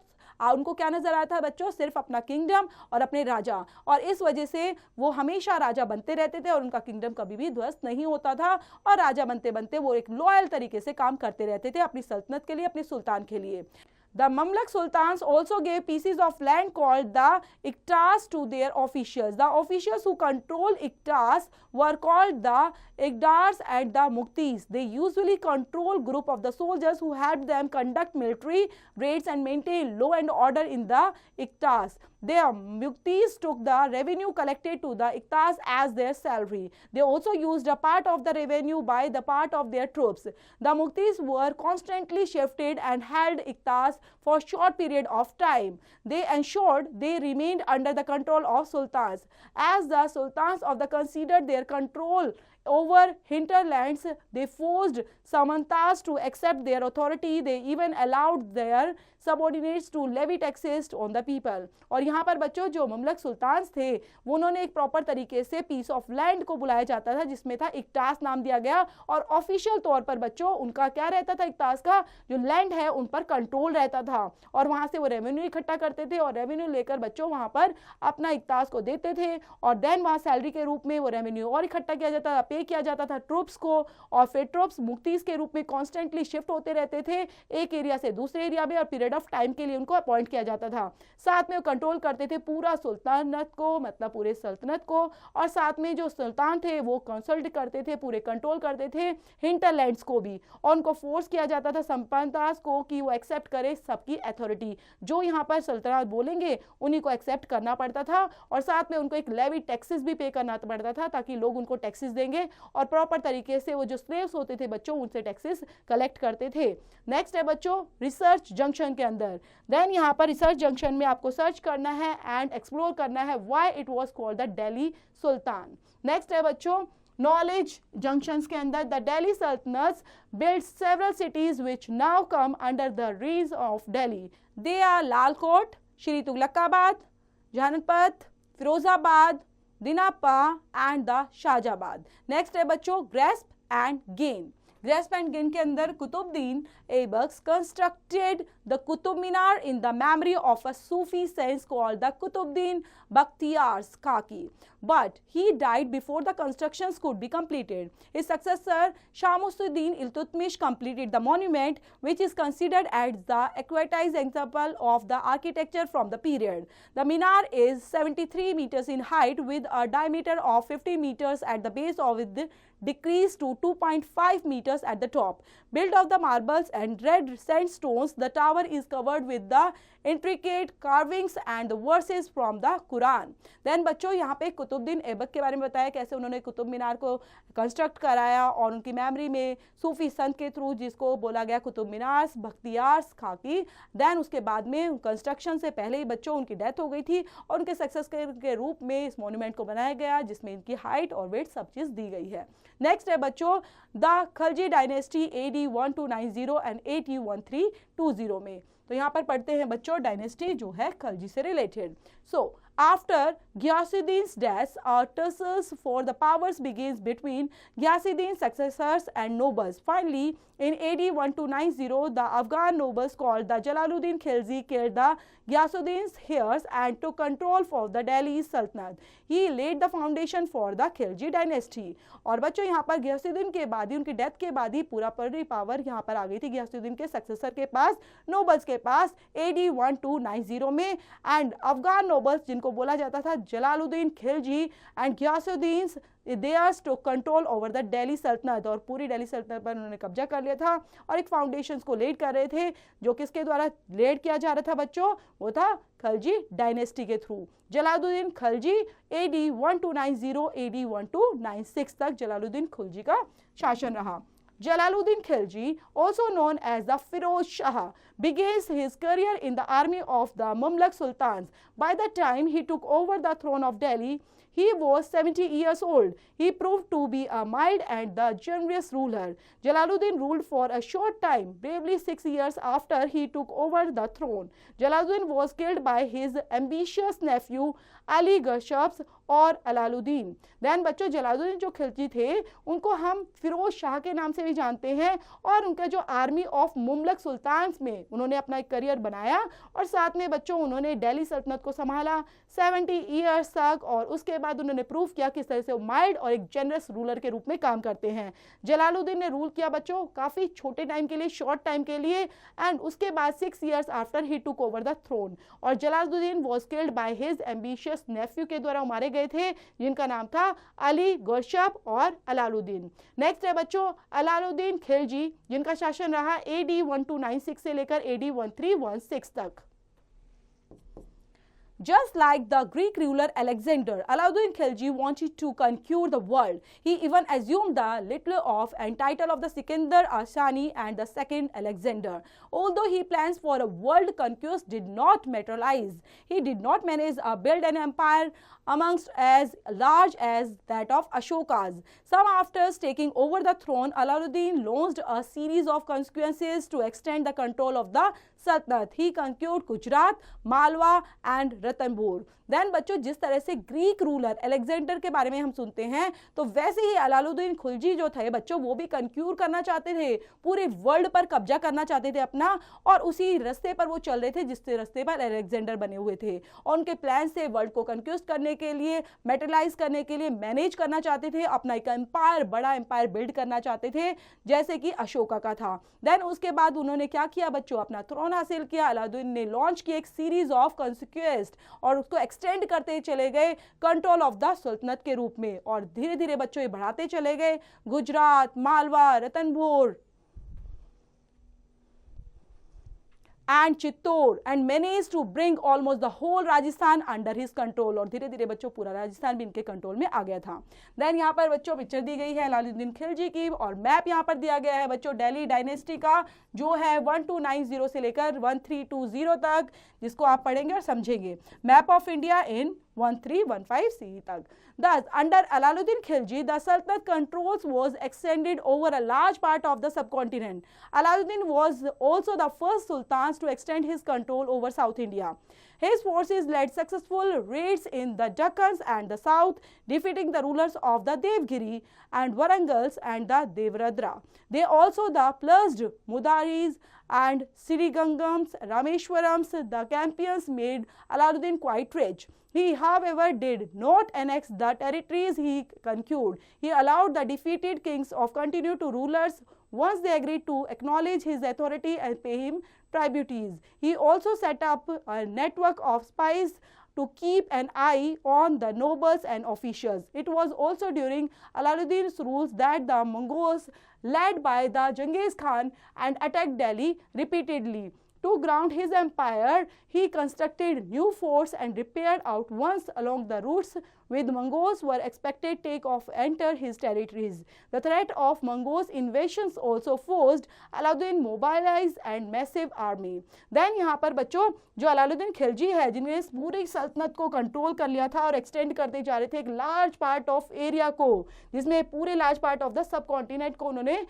उनको क्या नजर आता है बच्चों, सिर्फ अपना किंगडम और अपने राजा, और इस वजह से वो हमेशा राजा बनते रहते थे और उनका किंगडम कभी भी ध्वस्त नहीं होता था और राजा बनते बनते वो एक लॉयल तरीके से काम करते रहते थे अपनी सल्तनत के लिए, अपने सुल्तान के लिए। The Mamluk sultans also gave pieces of land called the Iktas to their officials. The officials who controlled Iktas were called the Ikdars and the Muktis. They usually control group of the soldiers who helped them conduct military raids and maintain law and order in the Iktas. Their Muktis took the revenue collected to the Iktas as their salary. They also used a part of the revenue by the part of their troops. The Muktis were constantly shifted and held Iktas for a short period of time. They ensured they remained under the control of sultans. As the sultans of the considered their control over hinterlands, they forced samantas to accept their authority. They even allowed their subordinates to levy taxes on the people. और यहाँ पर बच्चों जो ममलक sultans थे वो उन्होंने एक proper तरीके से पीस ऑफ लैंड को बुलाया जाता था जिसमें था इक्टास नाम दिया गया, और ऑफिशियल तौर पर बच्चों उनका क्या रहता था, इक्टास का जो लैंड है उन पर कंट्रोल रहता था और वहां से वो रेवेन्यू इकट्ठा करते थे और रेवेन्यू लेकर बच्चों वहां पर अपना इक्टास को देते थे और देन वहां सैलरी के रूप में वो रेवेन्यू और इकट्ठा किया जाता था, पे किया जाता था ट्रूप्स को, और फिर ट्रूप्स मुक्तिस के रूप में कॉन्स्टेंटली शिफ्ट होते रहते थे एक एरिया से दूसरे एरिया में और पीरियड ऑफ टाइम के लिए उनको अपॉइंट किया जाता था। साथ में वो कंट्रोल करते थे पूरा सुल्तानत को, मतलब पूरे सल्तनत को, और साथ में जो सुल्तान थे वो कंसल्ट करते थे, पूरे कंट्रोल करते थे हिंटरलैंड्स को भी, और उनको फोर्स किया जाता था संपन्नतास को कि वो एक्सेप्ट करे सबकी अथॉरिटी, जो यहाँ पर सल्तनत बोलेंगे उन्हीं को एक्सेप्ट करना पड़ता था, और साथ में उनको एक लेवी टैक्सेस भी पे करना पड़ता था ताकि लोग उनको टैक्सेस देंगे और प्रॉपर तरीके से वो जो स्लेव्स होते थे बच्चों उनसे टैक्सेस कलेक्ट करते थे। नेक्स्ट है बच्चों रिसर्च जंक्शन के अंदर, देन यहाँ पर रिसर्च जंक्शन में आपको सर्च करना है एंड एक्सप्लोर करना है why it was called the Delhi Sultan. Next है बच्चों नॉलेज जंक्शंस के अंदर, द दिल्ली सल्तनत built several cities which now come under the reign of Delhi. They are Lalkot, Shri Tughlaqabad, Janpat, Firozabad, Dinapur and the Shahjabad. Next है बच्चों grasp and gain. Grasp and gain के अंदर Qutubuddin Aibak constructed the Qutub Minar in the memory of a Sufi saint called the Qutbuddin Bakhtiyar Kaki. But he died before the constructions could be completed. His successor Shamsuddin Iltutmish completed the monument, which is considered as the acquiesced example of the architecture from the period. The minar is 73 meters in height with a diameter of 50 meters at the base of it, decreased to 2.5 meters at the top. Built of the marbles and red sandstones, the tower is covered with the intricate carvings and the verses from the Quran. Then बच्चों यहाँ पे कुतुबुद्दीन ऐबक के बारे में बताया कैसे उन्होंने कुतुब मीनार को कंस्ट्रक्ट कराया और उनकी मेमोरी में सूफी संत के थ्रू जिसको बोला गया कुतुब मीनार बख्तियार खाकी। देन उसके बाद में कंस्ट्रक्शन से पहले ही बच्चों उनकी डेथ हो गई थी और उनके सक्सेस के रूप में इस मॉन्यूमेंट को बनाया गया जिसमें इनकी हाइट और वेट सब चीज़ दी गई है। नेक्स्ट है बच्चों the Khalji dynasty AD 1290 and AD 1320 में, तो यहाँ पर पढ़ते हैं बच्चों डायनेस्टी जो है खलजी से related. So after Ghiyasuddin's death, a tussle for the powers begins between Ghiyasuddin's successors and nobles. Finally, in AD 1290, the Afghan nobles called the Jalaluddin Khilji killed the Ghiyasuddin's heirs and took control for the Delhi Sultanate. He laid the foundation for the Khilji dynasty. और बच्चों यहाँ पर गियासुद्दीन के बाद ही उनकी death के बाद ही पूरा पावर यहाँ पर आ गई थी गियासुद्दीन के सक्सेसर के पास, नोबल्स के पास AD 1290 में, एंड अफगान नोबल्स जिनको जिनको बोला जाता था Jalaluddin Khilji and Ghiyasuddin there's to control over the Delhi Sultanate, और पूरी दिल्ली सल्तनत पर उन्होंने कब्जा कर लिया था और एक फाउंडेशंस को लीड कर रहे थे, जो किसके द्वारा लीड किया जा रहा था बच्चों, वो था खिलजी डायनेस्टी के through. Jalaluddin Khilji AD 1290 AD 1296 तक जलालुद्दीन खिलजी का शासन रहा। Jalaluddin Khilji, also known as the Firoz Shah, begins his career in the army of the Mamluk Sultans. By the time he took over the throne of Delhi, he was 70 years old. He proved to be a mild and the generous ruler. Jalaluddin ruled for a short time, bravely 6 years after he took over the throne. Jalaluddin was killed by his ambitious nephew Ali Gashab और अलालुद्दीन। Then बच्चों जलालुद्दीन जो खिलजी थे उनको हम फिरोज शाह के नाम से भी जानते हैं, और उनका जो आर्मी ऑफ मुमलक सुल्तान्स में उन्होंने अपना एक करियर बनाया, और साथ में बच्चों उन्होंने दिल्ली सल्तनत को संभाला 70 ईयर्स तक, और उसके बाद उन्होंने प्रूव किया किस तरह से वो माइल्ड और एक जनरस रूलर के रूप में काम करते हैं। जलालुद्दीन ने रूल किया बच्चों काफ़ी छोटे टाइम के लिए, शॉर्ट टाइम के लिए, एंड उसके बाद 6 years after he took over the throne. और Jalaluddin was killed by his ambitious nephew के द्वारा मारे गए थे, जिनका नाम था अली गौशब और अलालुद्दीन। नेक्स्ट है बच्चों अलालुद्दीन खिलजी, जिनका शासन रहा AD 1296 से लेकर AD 1316 तक। Just like the Greek ruler Alexander, Alauddin Khilji wanted to conquer the world. He even assumed the title of the Sikandar Asani and the second Alexander. Although his plans for a world conquest did not materialize, he did not manage to build an empire amongst as large as that of Ashoka's. Some after taking over the throne, Alauddin launched a series of conquests to extend the control of the Sultanate. He conquered Gujarat, Malwa and Ranthambore. Then बच्चों जिस तरह से Greek ruler Alexander के बारे में हम सुनते हैं, तो वैसे ही अलालुद्दीन खिलजी जो थे बच्चों वो भी कंक्यूर करना चाहते थे, पूरे वर्ल्ड पर कब्जा करना चाहते थे अपना, और उसी रास्ते पर वो चल रहे थे जिस रास्ते पर अलेक्जेंडर बने हुए थे। और उनके प्लान से वर्ल्ड को कंक्यूस्ट करने के लिए, मेटलाइज करने के लिए, मैनेज करना चाहते थे, अपना एक एम्पायर, बड़ा एम्पायर बिल्ड करना चाहते थे जैसे कि अशोका का था। देन उसके बाद उन्होंने क्या किया बच्चों, अपना थ्रोन हासिल किया। अलाउद्दीन ने लॉन्च की एक सीरीज ऑफ कॉन्क्वेस्ट और उसको एक्सटेंड करते चले गए कंट्रोल ऑफ द सुल्तनत के रूप में, और धीरे धीरे बच्चों ये बढ़ाते चले गए Gujarat, Malwa, Ratanpur and Chittor and managed to bring almost the whole Rajasthan under his control। और धीरे धीरे बच्चों पूरा राजस्थान भी इनके कंट्रोल में आ गया था। देन यहाँ पर बच्चों पिक्चर दी गई है अलाउद्दीन खिलजी की, और मैप यहाँ पर दिया गया है बच्चों दिल्ली डायनेस्टी का, जो है 1290 से लेकर 1320 तक, जिसको आप पढ़ेंगे और समझेंगे। Map of India in 1315 CE तक। Thus, under Alauddin Khilji, the Sultanate controls was extended over a large part of the subcontinent. Alauddin was also the first sultan to extend his control over South India. His forces led successful raids in the Deccans and the south, defeating the rulers of the Devgiri and Warangals and the Devradra. They also pillaged Mudaris and Sirigangams, Rameshwarams. The campaigns made Alauddin quite rich. He, however, did not annex the territories he conquered. He allowed the defeated kings of continue to rulers once they agreed to acknowledge his authority and pay him tributes. He also set up a network of spies to keep an eye on the nobles and officials. It was also during Alauddin's rules that the Mongols, led by the Genghis Khan, and attacked Delhi repeatedly. To ground his empire, he constructed new forts and repaired out once along the routes with Mongols were expected take off enter his territories. The threat of Mongols invasions also forced Alauddin mobilize and massive army. Then यहाँ पर बच्चों जो अलाउद्दीन खिलजी है, जिन्होंने इस पूरी सल्तनत को कंट्रोल कर लिया था और एक्सटेंड करते जा रहे थे एक लार्ज पार्ट ऑफ एरिया को, जिसमें पूरे large part of the sub continent को उन्होंने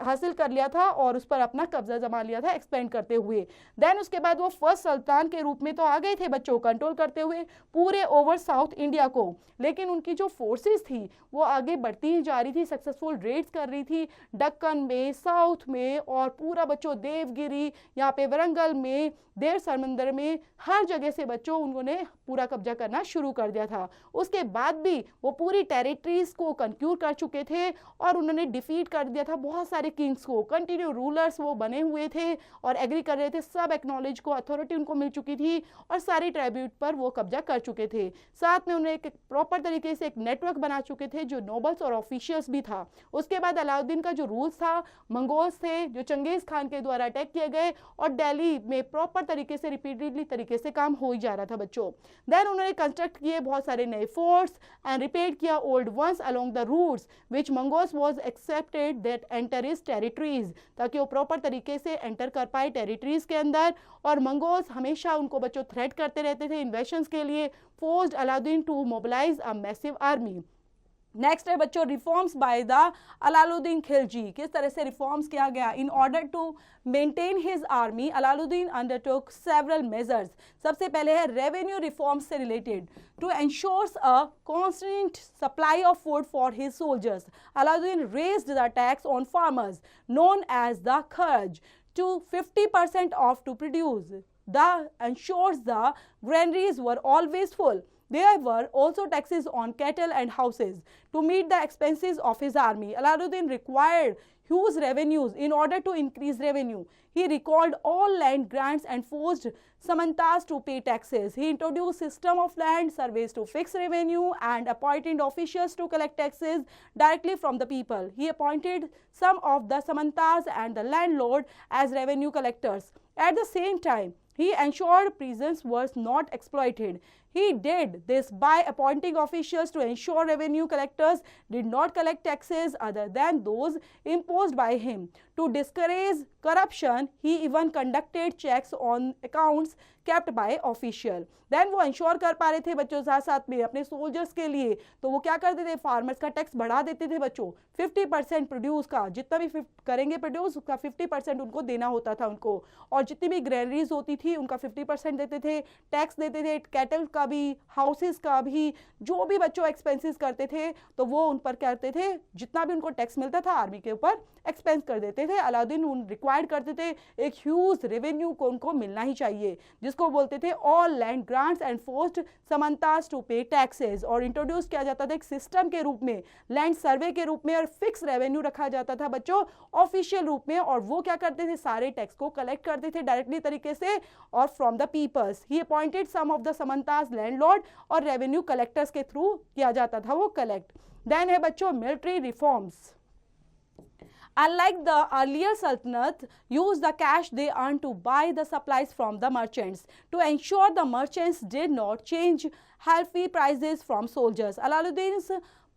हासिल कर लिया था और उस पर अपना कब्जा जमा लिया था एक्सपेंड करते हुए। देन उसके बाद वो फर्स्ट सुल्तान के रूप में तो आ गए थे बच्चों, कंट्रोल करते हुए पूरे ओवर साउथ इंडिया को। लेकिन उनकी जो फोर्सेस थी वो आगे बढ़ती ही जा रही थी, सक्सेसफुल रेड्स कर रही थी दक्कन में, साउथ में और पूरा बच्चों देवगिरी, यहाँ पे वरंगल में, देव समंदर में, हर जगह से बच्चों उन्होंने पूरा कब्जा करना शुरू कर दिया था। उसके बाद भी वो पूरी टेरिटरीज को कंक्यूर कर चुके थे और उन्होंने डिफीट कर दिया था बहुत सारे किंग्स को। कंटिन्यू रूलर्स वो बने हुए थे और एग्री कर रहे थे, सब एक्नॉलेज को अथॉरिटी उनको मिल चुकी थी और सारी ट्राइब्यूट पर वो कब्जा कर चुके थे। साथ में उन्होंने एक प्रॉपर तरीके से एक नेटवर्क बना चुके थे जो नोबल्स और ऑफिशियल्स भी था। उसके बाद अलाउद्दीन का जो रूल्स था, मंगोल्स थे जो चंगेज खान के द्वारा अटैक किए गए और दिल्ली में प्रॉपर तरीके से रिपीटेडली तरीके से काम हो ही जा रहा था बच्चों। देन उन्होंने कंस्ट्रक्ट किए बहुत सारे नए फोर्ट्स एंड रिपेयर किया old ones along the routes which Mongols was accepted that enter his territories, ताकि वो प्रॉपर तरीके से एंटर कर पाए टेरिटरीज के अंदर। और मंगोल्स हमेशा उनको बच्चों थ्रेट करते रहते थे इन्वेशंस के लिए, forced Alauddin to mobilise a massive army. Next है बच्चों reforms by the Alauddin Khilji. किस तरह से रिफॉर्म्स किया गया? In order to maintain his army Alauddin undertook several measures. सबसे पहले है रेवेन्यू रिफॉर्म्स से related. To ensures a constant supply of food for his soldiers, Alauddin raised the tax on farmers known as the kharaj to 50% off to produce. The ensures the granaries were always full. There were also taxes on cattle and houses. To meet the expenses of his army, Aladdin required huge revenues. In order to increase revenue, he recalled all land grants and forced Samantas to pay taxes. He introduced system of land surveys to fix revenue and appointed officials to collect taxes directly from the people. He appointed some of the Samantas and the landlord as revenue collectors. At the same time, he ensured prisons were not exploited. He did this by appointing officials to ensure revenue collectors did not collect taxes other than those imposed by him. To discourage corruption, he even conducted checks on accounts kept by official. Then वो ensure कर पा रहे थे बच्चों साथ साथ में अपने सोल्जर्स के लिए, तो वो क्या करते थे, फार्मर्स का टैक्स बढ़ा देते थे बच्चों। 50% प्रोड्यूस का, जितना भी करेंगे प्रोड्यूस उसका 50% उनको देना होता था उनको। और जितनी भी ग्रेनरीज होती थी उनका 50% देते थे, टैक्स देते थे, कैटल का भी, हाउसेस का भी, जो भी बच्चों एक्सपेंसेस करते थे तो वो उन पर करते थे, जितना भी उनको टैक्स मिलता था आर्मी के ऊपर एक्सपेंस कर देते थे। अलाउद्दीन उन रिक्वायर्ड करते थे एक ह्यूज रेवेन्यू को उनको मिलना ही चाहिए, जिसको बोलते थे all land grants and forced samantas to pay taxes. और इंट्रोड्यूस किया जाता था एक सिस्टम के रूप में, लैंड सर्वे के रूप में, और फिक्स रेवेन्यू रखा जाता था बच्चों ऑफिशियल रूप में। और वो क्या करते थे, सारे टैक्स को कलेक्ट करते थे डायरेक्टली तरीके से और from the peoples. He appointed some of the samantas landlord, और रेवेन्यू कलेक्टर्स के थ्रू किया जाता था वो कलेक्ट। देन है बच्चों military reforms. Unlike the earlier Sultanate used the cash they earned to buy the supplies from the merchants. To ensure the merchants did not change healthy prices from soldiers, Aladdin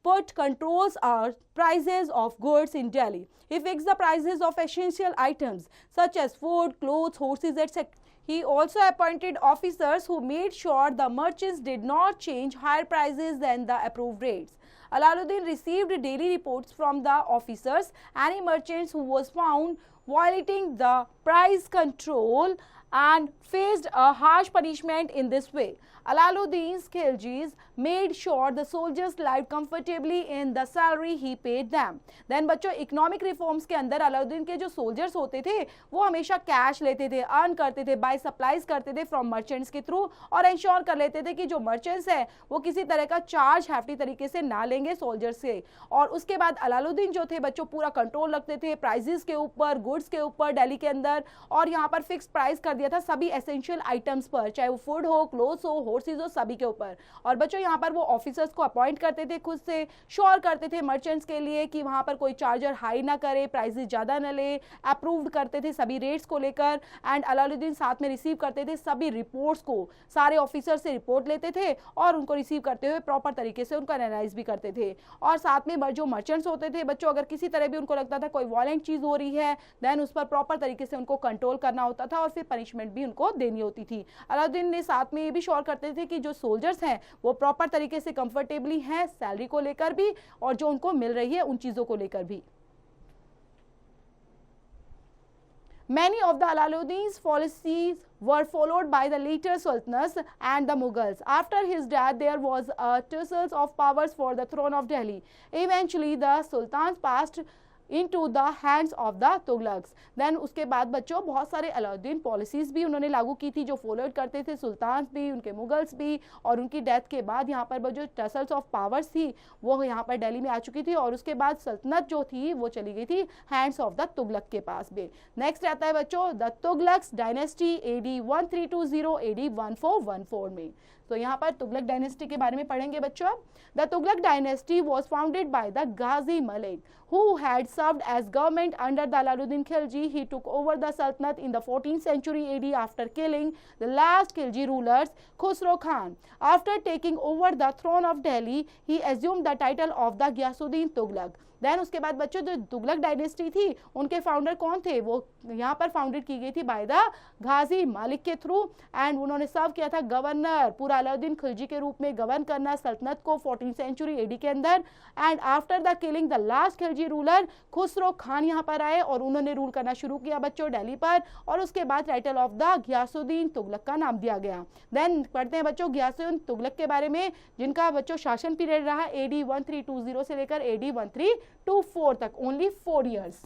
put controls on prices of goods in Delhi. He fixed the prices of essential items such as food, clothes, horses, etc. He also appointed officers who made sure the merchants did not change higher prices than the approved rates. Aladdin received daily reports from the officers. Any merchants who was found violating the price control and faced a harsh punishment in this way. Aladdin's khiljis made sure the soldiers lived comfortably in the salary he paid them. Then बच्चों economic reforms के अंदर अलाउद्दीन के जो soldiers होते थे वो हमेशा cash लेते थे, अर्न करते थे, बाय सप्लाईज करते थे फ्रॉम मर्चेंट्स के थ्रू, और इंश्योर कर लेते थे कि जो मर्चेंट्स है वो किसी तरह का चार्ज हैफ्टी तरीके से ना लेंगे सोल्जर्स से। और उसके बाद अलाउद्दीन जो थे बच्चों पूरा कंट्रोल रखते थे प्राइजेस के ऊपर, गुड्स के ऊपर दिल्ली के अंदर, और यहाँ पर फिक्स प्राइस कर दिया था सभी एसेंशियल आइटम्स पर, चाहे वो फूड हो, क्लोथ्स हो, हॉर्सेस हो, सभी के ऊपर। और बच्चों यहाँ पर वो ऑफिसर्स को अपॉइंट करते थे, खुद से श्योर करते थे मर्चेंट्स के लिए कि वहाँ पर कोई चार्जर हाई ना करे, प्राइसेस ज़्यादा ना ले, अप्रूव्ड करते थे सभी रेट्स को लेकर। एंड अलाउद्दीन साथ में रिसीव करते थे सभी रिपोर्ट्स को, सारे ऑफिसर से रिपोर्ट लेते थे और उनको रिसीव करते हुए प्रॉपर तरीके से उनको एनालाइज भी करते थे। और साथ में जो मर्चेंट्स होते थे बच्चों, अगर किसी तरह भी उनको लगता था कोई वॉलेंट चीज़ हो रही है, देन उस पर प्रॉपर तरीके से उनको कंट्रोल करना होता था और फिर पनिशमेंट भी उनको देनी होती थी। अलाउद्दीन ने साथ में ये भी श्योर करते थे कि जो सोल्जर्स हैं वो प्रॉपर तरीके से कंफर्टेबली हैं, सैलरी को लेकर भी और जो उनको मिल रही है उन चीज़ों को लेकर भी। Many of the Alaauddin's policies were followed by the later sultanates and the Mughals. After his death, there was a tussle of powers for the throne of Delhi. Eventually, the sultans passed into the hands of the Tughlaqs. Then उसके बाद बच्चों बहुत सारे Alauddin policies भी उन्होंने लागू की थी जो फॉलोड करते थे सुल्तान भी, उनके मुगल्स भी, और उनकी डेथ के बाद यहाँ पर जो टसल्स ऑफ पावर्स थी वो यहाँ पर दिल्ली में आ चुकी थी, और उसके बाद सल्तनत जो थी वो चली गई थी हैंड्स ऑफ द तुगलक के पास भी. नेक्स्ट आता है बच्चों the Tughlaqs dynasty AD 1320 AD 1414 में. तो यहाँ पर तुगलक डायनेस्टी के बारे में पढ़ेंगे बच्चों. The Tughlaq dynasty was founded by the Ghazi Malik who had served as government under the Alaauddin Khilji. He took over the Sultanate in the 14th century AD after killing the last Khilji rulers, Khusro Khan. After taking over the throne of Delhi, he assumed the title of the Ghiyasuddin Tughlaq. Then उसके बाद बच्चों जो Tughlaq dynasty थी उनके founder कौन थे, वो यहाँ पर फाउंडेड की गई थी बाय द गाजी मालिक के थ्रू, एंड उन्होंने सर्व किया था गवर्नर, पूरा अलाउद्दीन खिलजी के रूप में गवर्न करना सल्तनत को 14th सेंचुरी AD के अंदर. And after the killing the last Khilji ruler Khusro Khan यहाँ पर आए और उन्होंने रूल करना शुरू किया बच्चों दिल्ली पर, और उसके बाद title of the Ghiyasuddin Tughlaq का नाम दिया गया. देन पढ़ते हैं बच्चों घियासुद्दीन तुगलक के बारे में जिनका बच्चों शासन पीरियड रहा AD 1320 से लेकर AD 1324 तक, ओनली 4 years.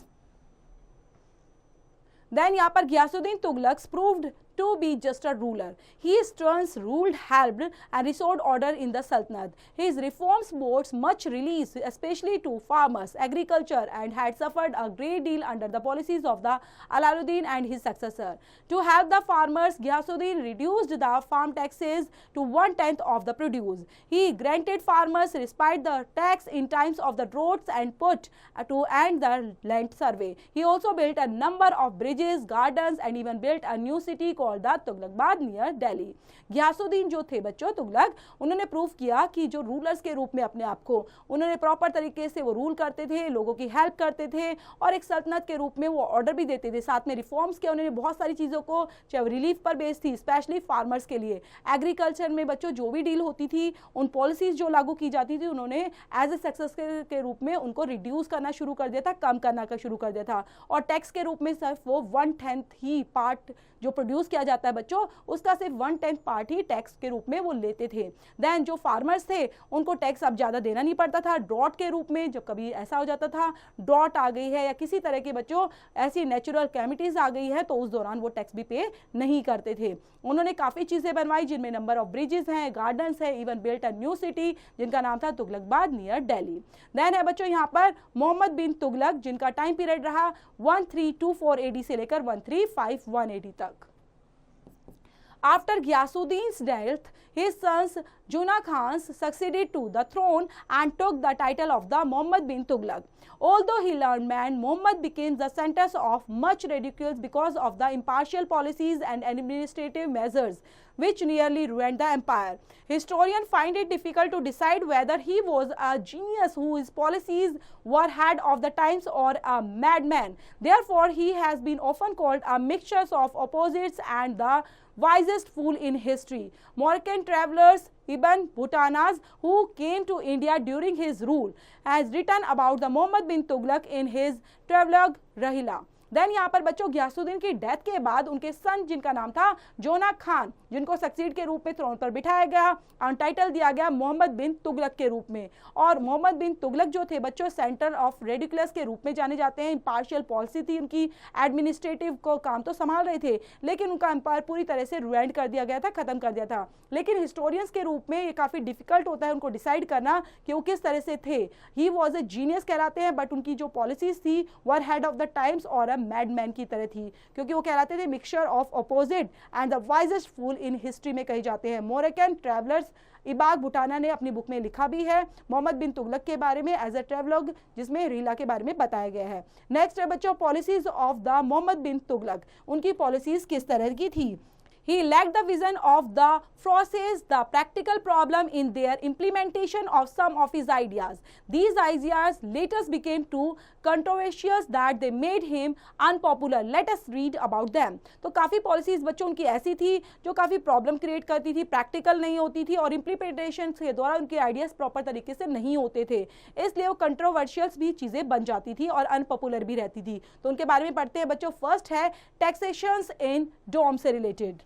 Then यहाँ पर Ghiyasuddin Tughlaq proved to be just a ruler. His turns ruled, helped and restored order in the Sultanate. His reforms brought much relief, especially to farmers, agriculture, and had suffered a great deal under the policies of the Alaauddin and his successor. To help the farmers, Ghiyasuddin reduced the farm taxes to 1/10 of the produce. He granted farmers respite the tax in times of the droughts and put to end the land survey. He also built a number of bridges, gardens, and even built a new city called the Tughlaqabad near Delhi. Ghiyasuddin जो थे बच्चों तुगलक, उन्होंने prove किया कि जो rulers के रूप में अपने आप को उन्होंने प्रॉपर तरीके से वो रूल करते थे, लोगों की हेल्प करते थे और एक सल्तनत के रूप में वो ऑर्डर भी देते थे. साथ में रिफॉर्म्स किया उन्होंने बहुत सारी चीज़ों को, चाहे रिलीफ पर बेस्ड थी, स्पेशली फार्मर्स के लिए. एग्रीकल्चर में बच्चों जो भी डील होती थी, उन पॉलिसीज जो लागू की जाती थी, उन्होंने एज ए सक्सेस के रूप में उनको रिड्यूस करना शुरू कर दिया था, कम करना का शुरू कर दिया था. और टैक्स के रूप में सिर्फ वो 1/10 ही पार्ट जो प्रोड्यूस किया जाता है बच्चों, उसका सिर्फ 1/10 पार्ट ही टैक्स के रूप में वो लेते थे. देन जो फार्मर्स थे उनको टैक्स अब ज़्यादा देना नहीं पड़ता था. ड्रॉट के रूप में जब कभी ऐसा हो जाता था, ड्रॉट आ गई है या किसी तरह के बच्चों ऐसी नेचुरल कैमिटीज आ गई है, तो उस दौरान वो टैक्स भी पे नहीं करते थे. उन्होंने काफ़ी चीज़ें बनवाई जिनमें नंबर ऑफ ब्रिजेस हैं, गार्डन्स हैं, even built a new city जिनका नाम था तुगलकबाद नियर दिल्ली. देन है बच्चों यहाँ पर मोहम्मद बिन तुगलक जिनका टाइम पीरियड रहा 1324 AD से लेकर 1351 AD तक. After Ghiyasuddin's death, his sons Juna Khans succeeded to the throne and took the title of the Muhammad bin Tughlaq. Although he learned man, Muhammad became the center of much ridicule because of the impartial policies and administrative measures which nearly ruined the empire. Historians find it difficult to decide whether he was a genius whose policies were ahead of the times or a madman. Therefore, he has been often called a mixture of opposites and the wisest fool in history. Moroccan travelers Ibn Butanas, who came to India during his rule, has written about the Muhammad bin Tughlaq in his travelogue Rahila. Then यहाँ पर बच्चों घियासुद्दीन की death के बाद उनके सन जिनका नाम था जोना खान, जिनको सक्सीड के रूप में थ्रोन पर बिठाया गया और टाइटल दिया गया मोहम्मद बिन तुगलक के रूप में. और मोहम्मद बिन तुगलक जो थे बच्चों सेंटर ऑफ रेडिकुलस के रूप में जाने जाते हैं. इम्पार्शियल पॉलिसी थी उनकी, एडमिनिस्ट्रेटिव को काम तो संभाल रहे थे लेकिन उनका एम्पायर पूरी तरह से रुइंड कर दिया गया था, खत्म कर दिया था. लेकिन हिस्टोरियंस के रूप में ये काफ़ी डिफिकल्ट होता है उनको डिसाइड करना कि वो किस तरह से थे. ही वॉज ए जीनियस कहलाते हैं, बट उनकी जो पॉलिसीज थी वर हेड ऑफ द टाइम्स और अ मैडमैन की तरह थी, क्योंकि वो कहलाते थे mixture of opposite and the wisest fool in history में कहे जाते हैं. मोरक्कन ट्रैवलर्स इबाक बुटाना ने अपनी बुक में लिखा भी है मोहम्मद बिन तुगलक के बारे में एज ए ट्रैवलॉग, जिसमें रीला के बारे में बताया गया है. नेक्स्ट है बच्चों policies of the Mohammad bin Tughlaq. उनकी पॉलिसीज किस तरह की थी? He lacked the vision of the forces, the practical problem in their implementation of some of his ideas. These ideas later became to controversial that they made him unpopular. Let us read about them. तो काफ़ी policies बच्चों उनकी ऐसी थी जो काफ़ी problem create करती थी, प्रैक्टिकल नहीं होती थी और इम्प्लीमेंटेशन के द्वारा उनके आइडियाज प्रॉपर तरीके से नहीं होते थे, इसलिए वो कंट्रोवर्शियल्स भी चीज़ें बन जाती थी और अनपॉपुलर भी रहती थी। तो उनके बारे में पढ़ते हैं बच्चों। फर्स्ट है टैक्सेशंस इन डोम से related.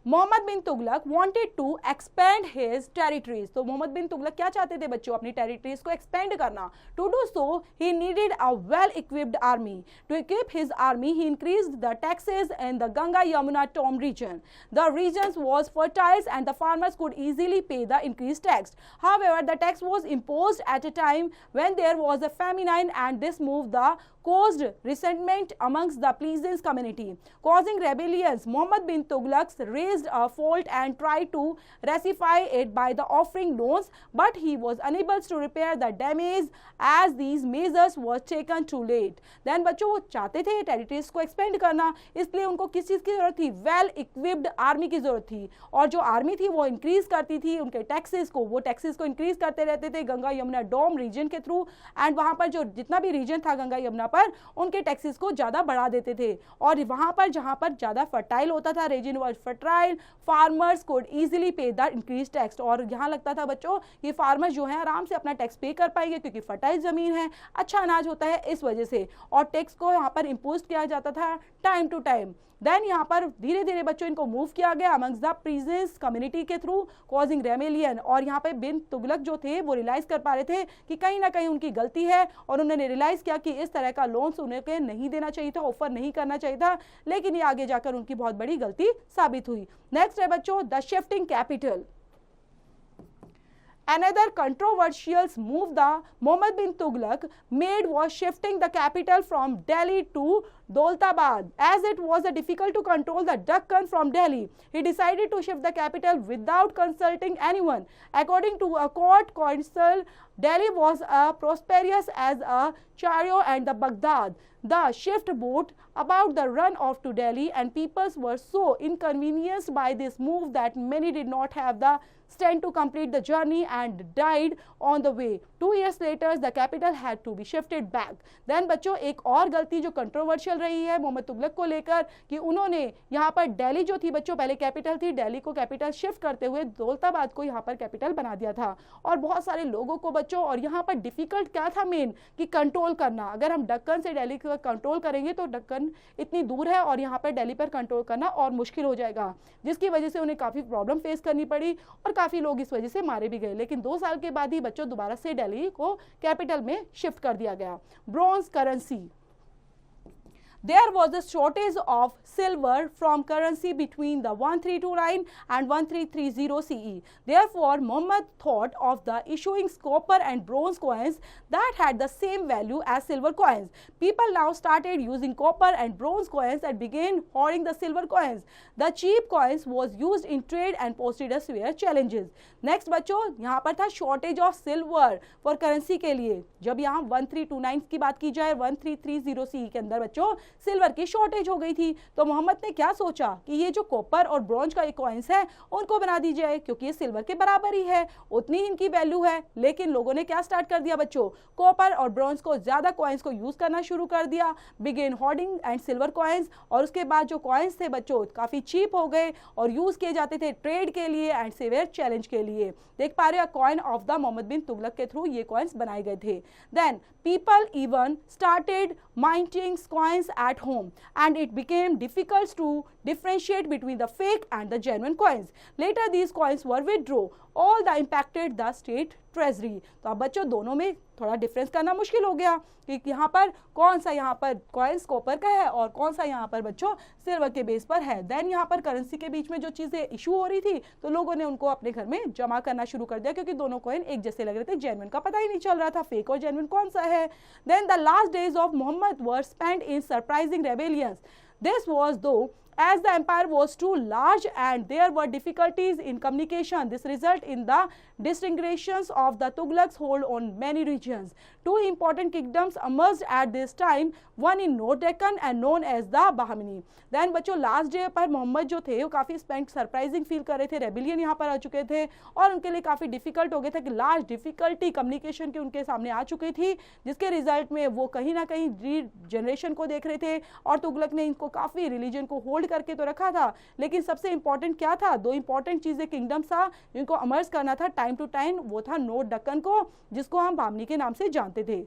Mohammad bin Tughlaq wanted to expand his territories. तो मोहम्मद बिन तुगलक क्या चाहते थे बच्चों? अपनी टेरिटरीज को एक्सपेंड करना। To do so he needed a well equipped army. To equip his army he increased the taxes in the Ganga Yamuna टॉम region. The region was fertile and the farmers could easily pay the increase tax. However the tax was imposed at a time when there was a famine and this move caused resentment amongst the peasants community, causing rebellions. Muhammad bin Tughlaq raised a fault and tried to rectify it by the offering loans, but he was unable to repair the damage as these measures were taken too late. Then बच्चों वो चाहते थे territories को expand करना, इसलिए उनको किस चीज़ की जरूरत थी? वेल इक्विप्ड आर्मी की जरूरत थी। और जो आर्मी थी वो इंक्रीज करती थी उनके टैक्सेस को, वो टैक्सेस को इंक्रीज करते रहते थे गंगा यमुना डोम रीजन के थ्रू, एंड वहाँ पर जो जितना भी रीजन था गंगा यमुना पर उनके टैक्सेस को ज़्यादा बढ़ा देते थे। और वहाँ पर जहाँ पर ज़्यादा फर्टाइल होता था, region was fertile, farmers could easily pay the increase tax. और यहाँ लगता था बच्चों ये फार्मर्स जो है आराम से अपना टैक्स पे कर पाएंगे क्योंकि फर्टाइल ज़मीन है, अच्छा अनाज होता है इस वजह से, और टैक्स को यहाँ पर इम्पोज किया जाता था टाइम टू टाइम। देन यहाँ पर धीरे धीरे बच्चों इनको मूव किया गया अमंग्स द प्रीजेंस कम्युनिटी के थ्रू, कॉजिंग रेबेलियन। और यहाँ पे बिन तुगलक जो थे वो रियलाइज कर पा रहे थे कि कहीं ना कहीं उनकी गलती है और उन्होंने रियलाइज किया कि इस तरह का लोन्स उन्हें नहीं देना चाहिए था, ऑफर नहीं करना चाहिए था, लेकिन ये आगे जाकर उनकी बहुत बड़ी गलती साबित हुई। नेक्स्ट है बच्चों the shifting capital. Another controversial move the Muhammad bin Tughlaq made was shifting the capital from Delhi to Daulatabad. As it was difficult to control the Deccan from Delhi, he decided to shift the capital without consulting anyone. According to a court counsel, Delhi was as prosperous as a Cairo and the Baghdad. The shift brought about the run-off to Delhi, and people were so inconvenienced by this move that many did not have the strength to complete the journey and died on the way. 2 years later, the capital had to be shifted back. Then बच्चों एक और गलती जो controversial रही है मोहम्मद तुगलक को लेकर कि उन्होंने यहाँ पर दिल्ली जो थी बच्चों पहले कैपिटल थी, दिल्ली को कैपिटल शिफ्ट करते हुए दौलताबाद को यहाँ पर कैपिटल बना दिया था। और बहुत सारे लोगों को बच्चों, और यहाँ पर डिफिकल्ट क्या था मेन कि कंट्रोल करना। अगर हम दक्कन से दिल्ली को कंट्रोल करेंगे तो दक्कन इतनी दूर है और यहाँ पर दिल्ली पर कंट्रोल करना और मुश्किल हो जाएगा, जिसकी वजह से उन्हें काफ़ी प्रॉब्लम फेस करनी पड़ी और काफ़ी लोग इस वजह से मारे भी गए। लेकिन 2 साल के बाद ही बच्चों दोबारा से दिल्ली को कैपिटल में शिफ्ट कर दिया गया। Bronze currency. There was a shortage of silver from currency between the 1329 and 1330 CE. Therefore, Muhammad thought of the issuing copper and bronze coins that had the same value as silver coins. People now started using copper and bronze coins and began hoarding the silver coins. The cheap coins was used in trade and posed as severe challenges. Next बच्चों यहाँ पर था shortage of silver for currency के लिए। जब यहाँ 1329 की बात की जाए 1330 CE के अंदर बच्चों सिल्वर की शॉर्टेज हो गई थी, तो मोहम्मद ने क्या सोचा कि ये जो कॉपर और ब्रॉन्ज का कॉइन्स है उनको बना दी जाए क्योंकि ये सिल्वर के बराबर ही है, उतनी ही इनकी वैल्यू है। लेकिन लोगों ने क्या स्टार्ट कर दिया बच्चों, कॉपर और ब्रॉन्ज को ज्यादा कॉइन्स को यूज करना शुरू कर दिया, began hoarding and silver coins. और उसके बाद जो कॉइन्स थे बच्चों काफी चीप हो गए और यूज किए जाते थे ट्रेड के लिए एंड सिवियर चैलेंज के लिए। देख पा रहे हो coin of the Mohammad bin Tughlaq के थ्रू ये कॉइन्स बनाए गए थे। Then people even started minting coins at home and it became difficult to differentiate between the fake and the genuine coins. Later these coins were withdrawn, all the impacted the state treasury. तो अब बच्चों दोनों में थोड़ा difference करना मुश्किल हो गया कि यहाँ पर कौन सा यहाँ पर कॉइन्स कॉपर का है और कौन सा यहाँ पर बच्चों सिल्वर के बेस पर है। देन यहाँ पर करेंसी के बीच में जो चीज़ें इशू हो रही थी तो लोगों ने उनको अपने घर में जमा करना शुरू कर दिया क्योंकि दोनों कॉइन एक जैसे लग रहे थे, जेन्युइन का पता ही नहीं चल रहा था फेक और जेन्युइन कौन सा है। Then the last days of Muhammad were spent in surprising rebellions. This was though as the empire was too large and there were difficulties in communication. This resulted in the disintegrations of the Tughlaq's hold on many regions. Two important kingdoms emerged at this time, one in North Deccan and known as the Bahmani. Then बच्चों last day पर मोहम्मद जो थे वो काफ़ी surprising feel कर रहे थे, rebellion यहाँ पर आ चुके थे और उनके लिए काफ़ी डिफिकल्ट हो गया था कि लार्ज डिफिकल्टी कम्युनिकेशन की उनके सामने आ चुकी थी, जिसके रिजल्ट में वो कहीं ना कहीं रीजनरेशन को देख रहे थे और तुगलक ने इनको काफ़ी रिलीजन को होल्ड करके तो रखा था, लेकिन सबसे इंपॉर्टेंट क्या था, दो इंपॉर्टेंट चीज़ें किंगडम था जिनको अमर्ज करना था टाइम टू टाइम, वो था नॉर्थ दक्कन को जिसको हम बामनी के नाम से जानते थे,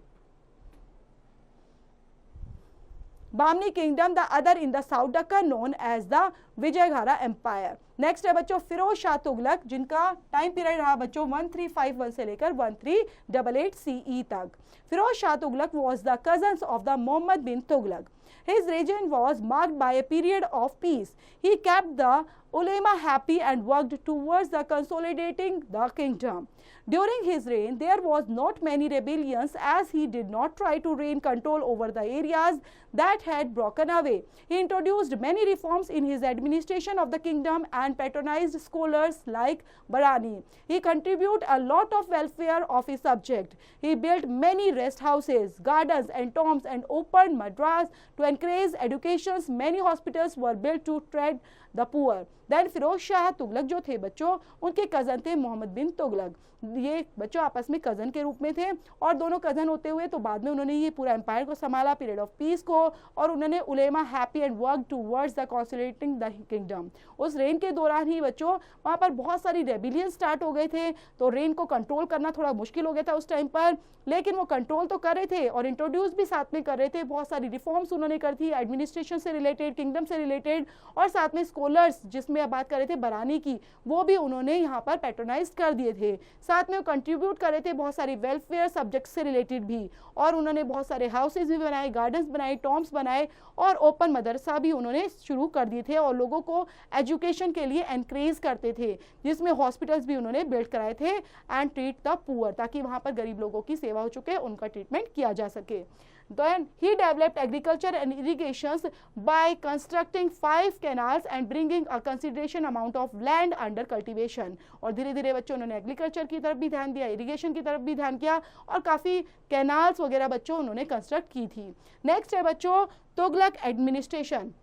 Bahmani kingdom, the other in the south Deccan known as the Vijayanagara empire. Next है बच्चों फिरोज शाह तुगलक, जिनका टाइम पीरियड रहा बच्चों 1351 से लेकर 1388 CE तक। Firoz Shah Tughlaq was the cousins of the Muhammad bin Tughlaq. His reign was marked by a period of peace. He kept the ulema happy and worked towards the consolidating the kingdom. During his reign, there was not many rebellions as he did not try to reign control over the areas that had broken away. He introduced many reforms in his administration of the kingdom and patronized scholars like Barani. He contributed a lot of welfare of his subject. He built many rest houses, gardens and tombs and opened madras to encourage educations. Many hospitals were built to treat the poor. Then Firoz Shah Tughlaq जो थे बच्चों, उनके cousin थे मोहम्मद बिन तुगलक। ये बच्चों आपस में cousin के रूप में थे और दोनों कज़न होते हुए तो बाद में उन्होंने ये पूरा एम्पायर को संभाला, पीरियड ऑफ पीस को, और उन्होंने ulema happy and work towards the consolidating the kingdom. उस रेन के दौरान ही बच्चों वहाँ पर बहुत सारी रेबिलियन स्टार्ट हो गए थे, तो रेन को कंट्रोल करना थोड़ा मुश्किल हो गया था उस टाइम पर, लेकिन वो कंट्रोल तो कर रहे थे और इंट्रोड्यूस भी साथ में कर रहे थे। बहुत सारी रिफॉर्म्स उन्होंने कर थी एडमिनिस्ट्रेशन से रिलेटेड, किंगडम से रिलेटेड, और साथ में स्कॉलर्स जिसमें अब बात कर रहे थे बरानी की, वो भी उन्होंने यहाँ पर पैट्रोनाइज कर दिए थे। साथ में वो कंट्रीब्यूट कर रहे थे बहुत सारी वेलफेयर सब्जेक्ट से रिलेटेड भी, और उन्होंने बहुत सारे हाउसेज भी बनाए, गार्डन्स बनाए, टॉम्स बनाए और ओपन मदरसा भी उन्होंने शुरू कर दिए थे और लोगों को एजुकेशन के लिए एनकरेज करते थे, जिसमें हॉस्पिटल्स भी उन्होंने बिल्ड कराए थे एंड ट्रीट द पुअर, ताकि वहाँ पर गरीब लोगों की सेवा हो चुके, उनका ट्रीटमेंट किया जा सके। Then he developed agriculture and irrigations by constructing 5 canals and bringing a considerable amount of land under cultivation. और धीरे धीरे बच्चों उन्होंने एग्रीकल्चर की तरफ भी ध्यान दिया, इरिगेशन की तरफ भी ध्यान किया और काफ़ी कैनाल्स वगैरह बच्चों उन्होंने कंस्ट्रक्ट की थी। नेक्स्ट है बच्चों तुगलक एडमिनिस्ट्रेशन।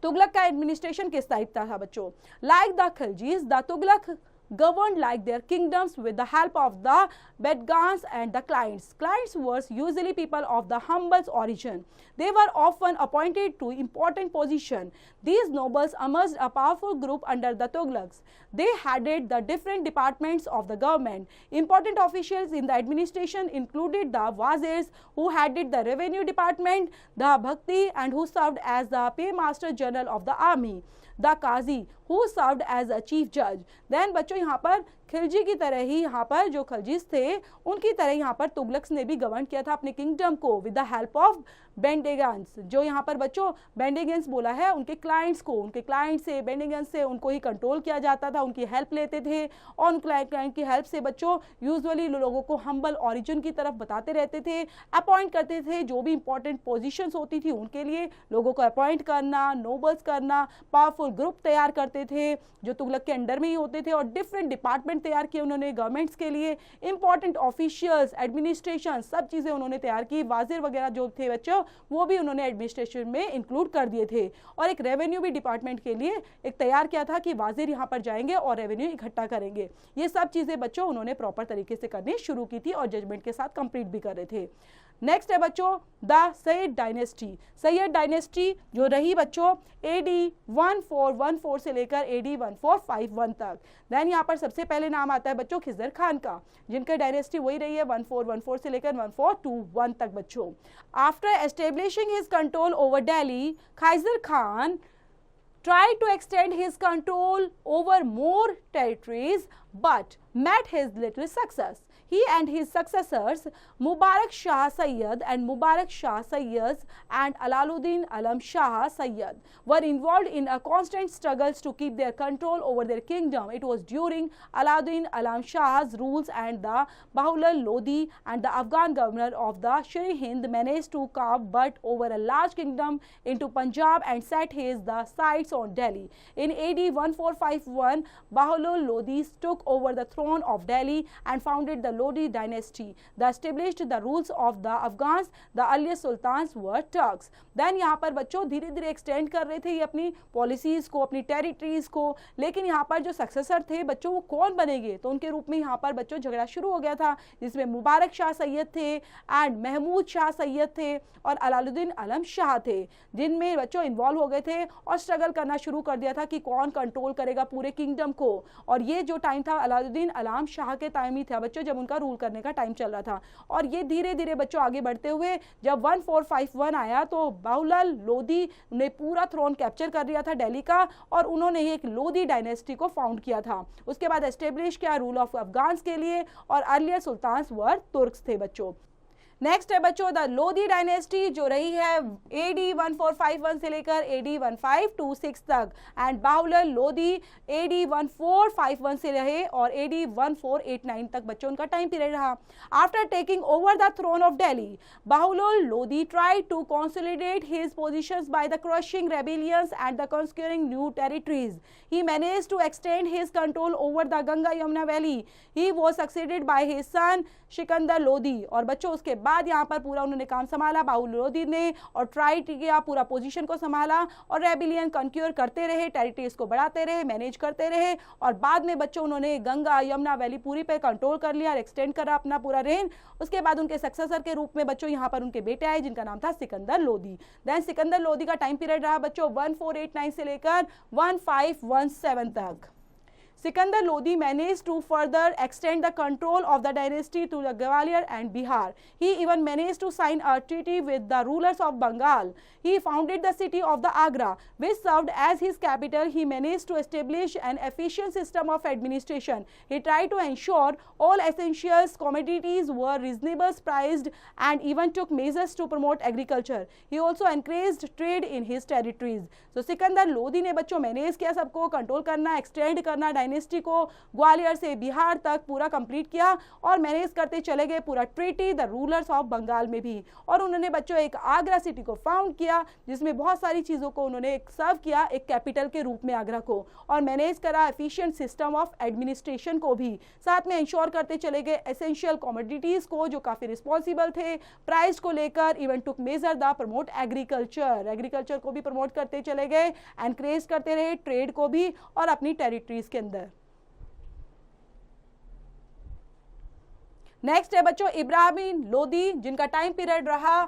तुगलक का एडमिनिस्ट्रेशन किस टाइप का था बच्चों? Like the Khiljis, the Tughlaq governed like their kingdoms with the help of the Bedghans and the clients. Clients were usually people of the humble origin. They were often appointed to important positions. These nobles emerged a powerful group under the Tughlaqs. They headed the different departments of the government. Important officials in the administration included the wazirs, who headed the revenue department, the bhakti, and who served as the paymaster general of the army, the qazi, who served as a chief judge. Then बच्चों यहाँ पर खिलजी की तरह ही यहाँ पर जो खलजीज थे उनकी तरह यहाँ पर तुगलक्स ने भी गवर्न किया था अपने किंगडम को विद द हेल्प ऑफ बेंडेगन्स। जो यहाँ पर बच्चों बेंडेगन्स बोला है, उनके क्लाइंट्स को, उनके क्लाइंट से, बेंडेगन्स से उनको ही कंट्रोल किया जाता था, उनकी हेल्प लेते थे और उन क्लाइंट की हेल्प से बच्चों यूजुअली लोगों को हम्बल ओरिजिन की तरफ बताते रहते थे, अपॉइंट करते थे, जो भी इंपॉर्टेंट पोजीशंस होती थी उनके लिए लोगों को अपॉइंट करना, नोबल्स करना, पावरफुल ग्रुप तैयार करते थे जो तुगलक के अंडर में ही होते थे और डिफरेंट डिपार्टमेंट तैयार किए उन्होंने गवर्नमेंट्स के लिए, इंपॉर्टेंट ऑफिशियल्स, एडमिनिस्ट्रेशन, सब चीज़ें उन्होंने तैयार की। वाजिर वगैरह जो थे बच्चों वो भी उन्होंने एडमिनिस्ट्रेशन में इंक्लूड कर दिए थे और एक रेवेन्यू भी डिपार्टमेंट के लिए एक तैयार किया था कि वाजिर यहाँ पर जाएंगे और रेवेन्यू इकट्ठा करेंगे। ये सब चीज़ें बच्चों उन्होंने प्रॉपर तरीके से करनी शुरू की थी और जजमेंट के साथ कंप्लीट भी कर रहे थे। नेक्स्ट है बच्चों the Syed dynasty. Syed dynasty जो रही बच्चों AD 1414 से लेकर AD 1451 तक। देन यहाँ पर सबसे पहले नाम आता है बच्चों खिजर खान का, जिनका डायनेस्टी वही रही है 1414 से लेकर 1421 तक बच्चों। After establishing his control over Delhi, Khizr Khan tried to extend his control over more territories, but met his little success. He and his successors, Mubarak Shah Sayyid and Mubarak Shah Sayyid and Alaluddin Alam Shah Sayyid, were involved in a constant struggles to keep their control over their kingdom. It was during Alaluddin Alam Shah's rules and the Bahulal Lodi and the Afghan governor of the Shri Hind managed to carve but over a large kingdom into Punjab and set his sights on Delhi. In AD 1451, Bahulal Lodi took over the throne of Delhi and founded the Lodi dynasty. They established the rules of the Afghans. The earliest sultans were Turks. Then यहाँ पर बच्चों धीरे धीरे extend कर रहे थे ये अपनी पॉलिसीज को, अपनी टेरिटरीज को, लेकिन यहाँ पर जो सक्सेसर थे बच्चों वो कौन बनेंगे, तो उनके रूप में यहाँ पर बच्चों झगड़ा शुरू हो गया था, जिसमें मुबारक शाह सैयद थे एंड महमूद शाह सैयद थे और अलाउद्दीन आलम शाह थे, जिनमें बच्चों इन्वॉल्व हो गए थे और स्ट्रगल करना शुरू कर दिया था कि कौन कंट्रोल करेगा पूरे किंगडम को। और ये जो टाइम था अलाउद्दीन आलम शाह के टाइम ही था बच्चों, जब उनका रूल करने का टाइम चल रहा था। और ये धीरे धीरे बच्चों आगे बढ़ते हुए जब 1451 आया तो बाहुलाल लोधी ने पूरा थ्रोन कैप्चर कर लिया था दिल्ली का और उन्होंने एक लोधी डायनेस्टी को फाउंड किया था। उसके बाद एस्टेब्लिश किया रूल ऑफ अफगान्स के लिए और अर्लियर सुल्तान्स वर तुर्क्स थे बच्चों। नेक्स्ट है बच्चों द लोधी डायनेस्टी जो रही है AD 1451 से लेकर AD 1526 तक एंड बाहुलाल लोधी AD 1451 से रहे और AD 1489 तक बच्चों उनका टाइम पीरियड रहा। After taking over the throne of Delhi, Bahlul Lodhi tried to consolidate his positions by the crushing rebellions and the conquering new territories. He managed to extend his control over the Ganga Yamuna Valley. He was succeeded by his son Sikandar Lodhi. और बच्चों उसके बाद यहाँ पर पूरा उन्होंने काम संभाला बाहुलाल लोधी ने और ट्राई किया, पूरा पोजीशन को संभाला और रेबिलियन कंक्यूर करते रहे, टेरिटरीज को बढ़ाते रहे, मैनेज करते रहे और बाद में बच्चों उन्होंने गंगा यमुना वैली पूरी पे कंट्रोल कर लिया और एक्सटेंड करा अपना पूरा रेन। उसके बाद उनके सक्सेसर के रूप में बच्चों यहाँ पर उनके बेटे आए जिनका नाम था सिकंदर लोधी। देन सिकंदर लोधी का टाइम पीरियड रहा बच्चों 1489 से लेकर 1517 तक। Sikandar Lodi managed to further extend the control of the dynasty to the Gwalior and Bihar. He even managed to sign a treaty with the rulers of Bengal. He founded the city of the Agra, which served as his capital. He managed to establish an efficient system of administration. He tried to ensure all essential commodities were reasonably priced and even took measures to promote agriculture. He also encouraged trade in his territories. So Sikandar Lodi ने बच्चों manage किया सबको, control करना, extend करना dynasty को, ग्वालियर से बिहार तक पूरा कंप्लीट किया और मैनेज करते चले गए पूरा treaty the rulers of Bengal में भी। और उन्होंने बच्चों एक आगरा सिटी को फाउंड किया जिसमें बहुत सारी चीज़ों को उन्होंने सर्व किया एक कैपिटल के रूप में आगरा को, और मैनेज करा एफिशिएंट सिस्टम ऑफ एडमिनिस्ट्रेशन को भी। साथ में इंश्योर करते चले गए एसेंशियल कमोडिटीज़ को जो काफ़ी रिस्पॉन्सिबल थे प्राइस को लेकर। Even took measure the promote agriculture को भी प्रमोट करते चले गए, एनकरेज करते रहे ट्रेड को भी और अपनी टेरिटरीज के अंदर। नेक्स्ट है बच्चों इब्राहिम लोधी जिनका टाइम पीरियड रहा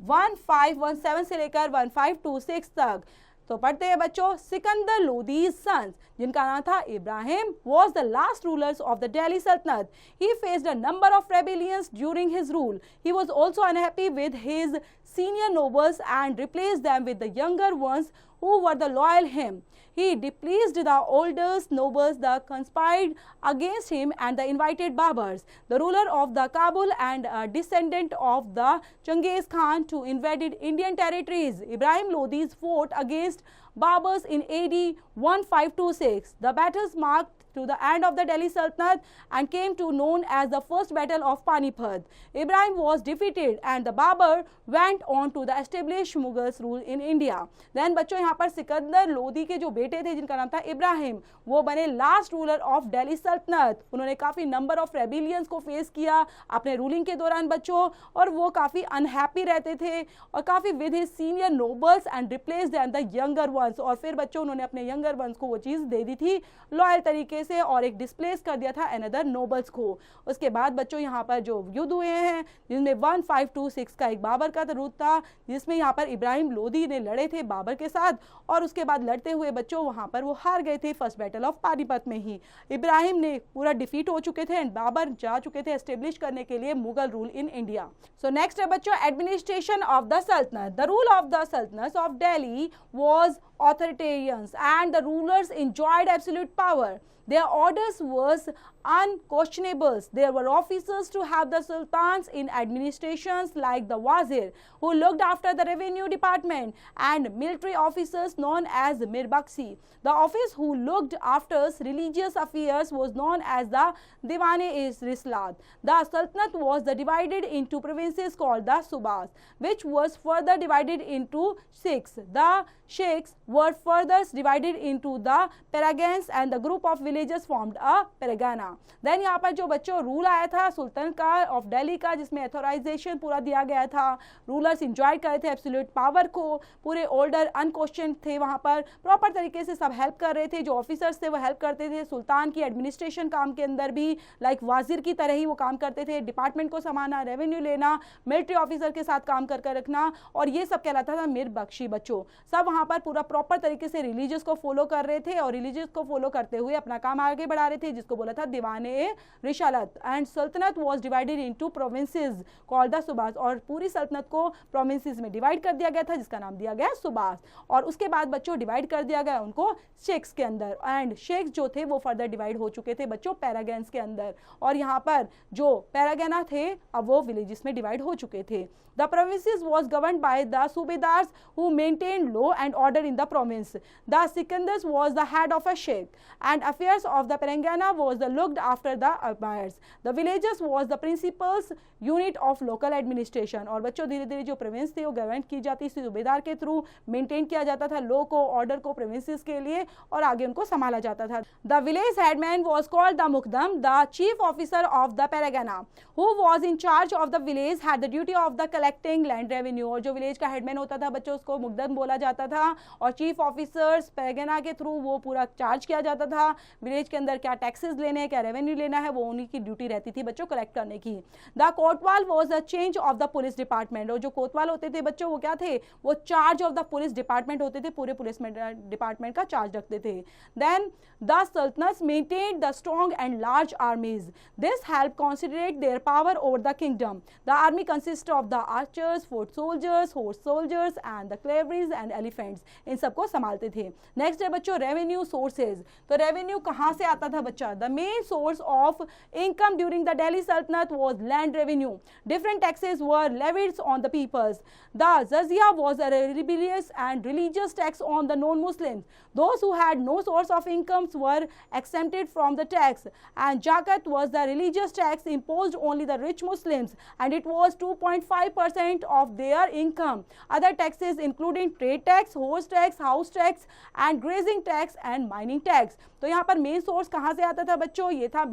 1517 से लेकर 1526 तक। तो पढ़ते हैं बच्चों सिकंदर लोधी सन्स जिनका नाम था Ibrahim was the last rulers of the Delhi Sultanate. He faced a number of rebellions during his rule. He was also unhappy with his senior nobles and replaced them with the younger ones who were the loyal him. He displeased the oldest nobles that conspired against him and the invited Baburs, the ruler of the Kabul and a descendant of the Genghis Khan, to invaded Indian territories. Ibrahim Lodhi's fought against Baburs in AD 1526. The battles marked to the end of the Delhi Sultanate and came to known as the first battle of Panipat. Ibrahim was defeated and the Babur went on to the established Mughals rule in India. Then बच्चों यहाँ पर सिकंदर लोधी के जो बेटे थे जिनका नाम था इब्राहिम वो बने लास्ट रूलर ऑफ दिल्ली सल्तनत। उन्होंने काफ़ी नंबर ऑफ रेबिलियंस को फेस किया अपने रूलिंग के दौरान बच्चों, और वो काफ़ी अनहैप्पी रहते थे और काफ़ी with his senior nobles and replace them the younger once. और फिर बच्चों उन्होंने अपने यंगर वंस को वो चीज़ दे दी थी लॉयल तरीके से और एक डिस्प्लेस कर दिया था अनदर नोबल्स को। उसके बाद बच्चों यहाँ पर जो युद्ध हुए हैं जिनमें 1526 का एक बाबर का रूट था जिसमें यहाँ पर इब्राहिम लोधी ने लड़े थे बाबर के साथ, और उसके बाद लड़ते हुए बच्चों वहाँ पर वो हार गए थे फर्स्ट बैटल ऑफ पानीपत में ही। इब्राहिम ने पूरा डिफीट हो चुके थे एंड बाबर जा चुके थे एस्टेब्लिश करने के लिए Mughal rule in India. So next है बच्चों एडमिनिस्ट्रेशन ऑफ द सल्तनत। द रूल ऑफ द सल्तनत of Delhi was authoritarians and the rulers enjoyed absolute power. Their orders was unquestionable. There were officers to have the sultans in administrations like the wazir, who looked after the revenue department, and military officers known as Mirbakshi. The office who looked after religious affairs was known as the Diwan-e-Rislat. The sultanate was divided into provinces called the Subas, which was further divided into sheikhs. The sheikhs were further divided into the paragans, and the group of villages formed a paragana. Then यहाँ पर जो बच्चों rule आया था सुल्तान का of Delhi का, जिसमें authorisation पूरा दिया गया था, रूलर्स इंजॉय कर रहे थे एब्सोल्यूट पावर को, पूरे ओल्डर अनक्वेश्चन थे, वहाँ पर प्रॉपर तरीके से सब हेल्प कर रहे थे, जो ऑफिसर्स थे वो हेल्प करते थे सुल्तान की एडमिनिस्ट्रेशन काम के अंदर भी, लाइक वाजिर की तरह ही वो काम करते थे, डिपार्टमेंट को संभालना, रेवेन्यू लेना, मिलिट्री ऑफिसर के साथ काम कर रखना, और ये सब कहलाता था मिर बख्शी। बच्चों सब वहाँ पर पूरा प्रॉपर तरीके से रिलीजियस को फॉलो कर रहे थे, और रिलीजियस को फॉलो करते हुए अपना काम आगे बढ़ा रहे थे, जिसको बोला था दीवान-ए-रिसालत। एंड सल्तनत was divided into provinces called the subas, और पूरी सल्तनत को प्रोविंसेस में डिवाइड कर दिया गया था, जिसका नाम दिया गया सुबास। और उसके बाद बच्चों डिवाइड कर दिया गया उनको शेख्स के अंदर, एंड शेख्स जो थे वो फर्दर डिवाइड हो चुके थे बच्चों पैरागन्स के अंदर, और यहाँ पर जो पैरागना थे अब वो विलेजेस में डिवाइड हो चुके थे। The provinces was governed by the subedars who maintained law and order in the province. The Sikandars was the head of a sheikh, and affairs of the Paragana was looked after the amirs. The villages was the principal unit of local administration. और बच्चों धीरे धीरे जो province थे वो govern की जाती थी सूबेदार के थ्रू, मेंटेन किया जाता था लॉ को, ऑर्डर को प्रोविंसेस के लिए, और आगे उनको संभाला जाता था। The village headman was called the Muqaddam. The chief officer of the Paragana, who was in charge of the village, had the duty of the collecting land revenue. और जो विलेज का हेडमैन होता था बच्चों उसको मुकद्दम बोला जाता था, और चीफ ऑफिसर्स पैरागना के थ्रू वो पूरा चार्ज किया जाता था विलेज के अंदर क्या टैक्सेस लेने हैं, क्या रेवेन्यू लेना है, वो उन्हीं की ड्यूटी रहती थी बच्चों कलेक्ट करने की। The Kotwal was the change of the police department, और जो कोतवाल होते थे बच्चों वो क्या थे, वो charge of the police department होते थे, पूरे पुलिस डिपार्टमेंट का चार्ज रखते थे। Then the sultanates maintained the strong and large armies, this help consolidate their power over the kingdom. The army consist of the archers, foot soldiers, horse soldiers and the cavalries and elephants, इन सबको संभालते थे। Next है बच्चों revenue sources. तो revenue कहाँ से आता था बच्चा, the main source of income during the Delhi sultanate was land revenue. Different taxes were levied on the peoples. The jizya was a religious and religious tax on the non Muslims. Those who had no source of incomes were exempted from the tax, and zakat was the religious tax imposed only the rich Muslims, and it was 2.5% of their income. Other taxes including trade tax, horse tax, house tax, and grazing tax and mining tax. तो यहाँ पर main source कहाँ से आता था बच्चों, ये था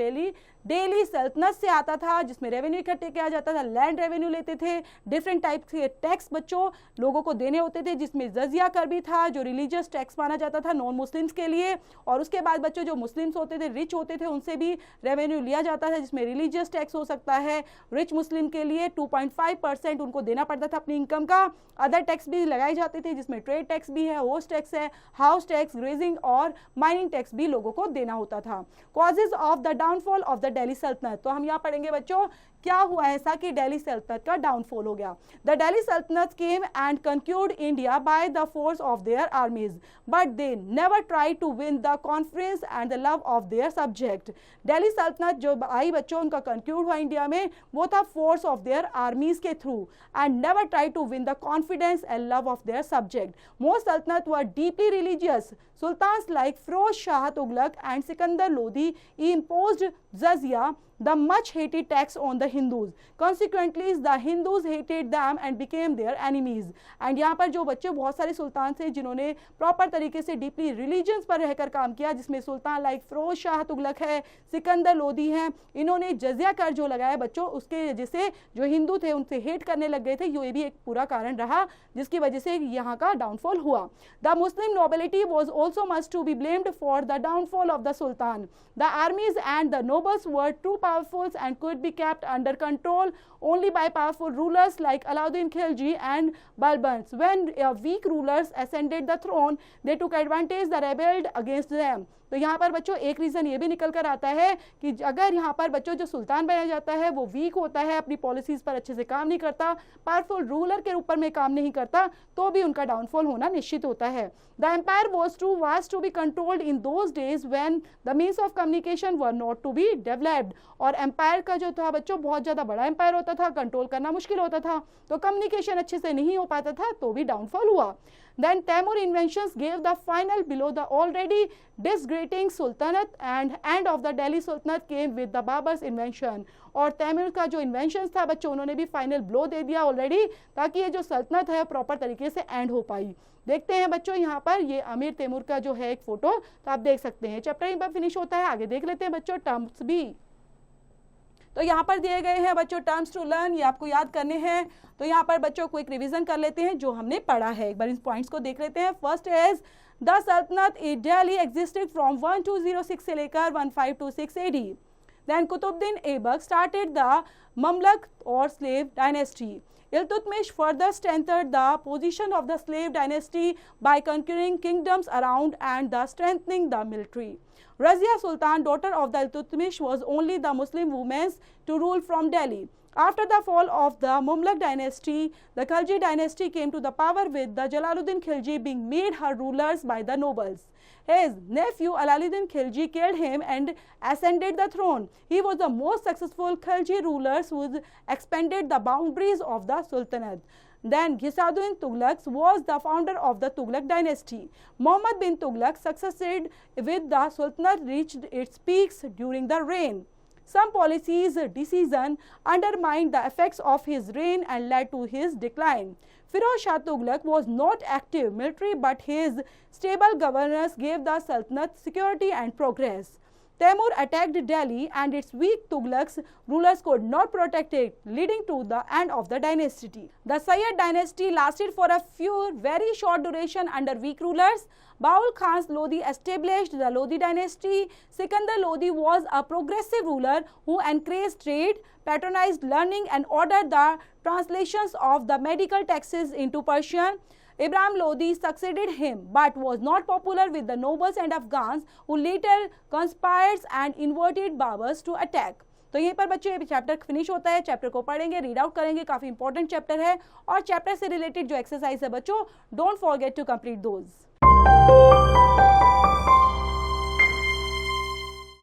दिल्ली सल्तनत से आता था, जिसमें रेवेन्यू इकट्ठे किया जाता था, लैंड रेवेन्यू लेते थे, डिफरेंट टाइप के टैक्स बच्चों लोगों को देने होते थे, जिसमें जजिया कर भी था जो रिलीजियस टैक्स माना जाता था नॉन मुस्लिम्स के लिए। और उसके बाद बच्चों जो मुस्लिम्स होते थे, रिच होते थे, उनसे भी रेवेन्यू लिया जाता था, जिसमें रिलीजियस टैक्स हो सकता है। रिच मुस्लिम के लिए 2.5% उनको देना पड़ता था अपनी इनकम का। अदर टैक्स भी लगाए जाते थे, जिसमें ट्रेड टैक्स भी है, होस्ट टैक्स है, हाउस टैक्स, ग्रेजिंग और माइनिंग टैक्स भी लोगों को देना होता था। Causes of the downfall of the Delhi सल्तनत, तो हम यहाँ पढ़ेंगे बच्चों क्या हुआ ऐसा कि दिल्ली सल्तनत का डाउनफॉल हो गया। The Delhi sultanate came and conquered India by the force of their armies, but they never try to win the confidence and the love of their subject. Delhi सल्तनत जो आई बच्चों उनका कंक्यूर्ड हुआ इंडिया में, वो था फोर्स ऑफ देयर आर्मीज के through, and never try to win the confidence and love of their subject. Most sultanate were deeply religious. Sultans like Firoz Shah Tughlaq and Sikandar Lodi imposed jizya, the much hated tax on the Hindus. Consequently, the Hindus hated them and became their enemies. And यहाँ पर जो बच्चे बहुत सारे सुल्तान थे जिन्होंने proper तरीके से डीपली रिलीजन्स पर रहकर काम किया, जिसमें सुल्तान लाइक फिरोज शाह तुगलक है, सिकंदर लोदी हैं, इन्होंने जजिया कर जो लगाया बच्चों, उसके वजह से जो हिंदू थे उनसे हेट करने लग गए थे। ये भी एक पूरा कारण रहा जिसकी वजह से यहाँ का डाउनफॉल हुआ। The Muslim nobility was also much to be blamed for the downfall of the Sultan. The armies and the nobles were too powerful and could be kept under control only by powerful rulers like Alauddin Khilji and Balbans. When weak rulers ascended the throne, they took advantage and rebelled against them. तो यहाँ पर बच्चों एक reason ये भी निकल कर आता है कि अगर यहाँ पर बच्चों जो सुल्तान बनाया जाता है वो वीक होता है, अपनी पॉलिसीज़ पर अच्छे से काम नहीं करता, पावरफुल रूलर के ऊपर में काम नहीं करता, तो भी उनका डाउनफॉल होना निश्चित होता है। The empire was to be controlled in those days when the means of communication were not to be developed। और एम्पायर का जो था बच्चों बहुत ज़्यादा बड़ा एम्पायर होता था, कंट्रोल करना मुश्किल होता था, तो कम्युनिकेशन अच्छे से नहीं हो पाता था, तो भी डाउनफॉल हुआ। Then Timur inventions gave the final blow the already disgregating Sultanate, and end of the Delhi Sultanate came with the Babur's invention। और तैमूर का जो इन्वेंशन था बच्चों उन्होंने भी फाइनल ब्लो दे दिया ऑलरेडी, ताकि ये जो सल्तनत है प्रॉपर तरीके से एंड हो पाई। देखते हैं बच्चों यहाँ पर ये अमीर तैमूर का जो है एक फोटो, तो आप देख सकते हैं। चैप्टर यहीं पर फिनिश होता है, आगे देख लेते हैं बच्चों टर्म्स भी। तो यहाँ पर दिए गए हैं बच्चों टर्म्स टू लर्न, ये आपको याद करने हैं। तो यहाँ पर बच्चों को एक रिवीजन कर लेते हैं जो हमने पढ़ा है, एक बार इन पॉइंट्स को देख लेते हैं। फर्स्ट इज द सल्तनत इन दिल्ली एग्जिस्टेड फ्रॉम 1206 से लेकर 1526 AD। Then Qutubuddin Aibak started the Mamluk और slave dynasty. Iltutmish further strengthened the position of the slave dynasty by conquering kingdoms around and strengthening the military. Razia Sultan, daughter of the Iltutmish, was only the Muslim woman to rule from Delhi. After the fall of the Mamluk dynasty, the Khilji dynasty came to the power with the Jalaluddin Khilji being made her rulers by the nobles. His nephew Alaluddin Khilji killed him and ascended the throne. He was the most successful Khilji ruler who expanded the boundaries of the Sultanate. Then Ghisaduddin Tughlaq was the founder of the Tughlaq dynasty. Muhammad bin Tughlaq succeeded with the Sultanate reached its peaks during the reign. Some policies decision undermined the effects of his reign and led to his decline. Firoz Shah Tughlaq was not active military, but his stable governance gave the Sultanate security and progress. Timur attacked Delhi and its weak Tughlaq's rulers could not protect it, leading to the end of the dynasty. The Sayyid dynasty lasted for a few very short duration under weak rulers. Baul Khan's Lodi established the Lodi dynasty. Sikandar Lodi was a progressive ruler who encouraged trade, patronized learning and ordered the translations of the medical texts into Persian. Ibrahim Lodi succeeded him but was not popular with the nobles and Afghans who later conspired and invited Baburs to attack. तो यहीं पर बच्चों ये chapter finish होता है। Chapter को पढ़ेंगे, read out करेंगे, काफ़ी इंपॉर्टेंट चैप्टर है। और चैप्टर से रिलेटेड जो एक्सरसाइज है बच्चों, don't forget to complete those.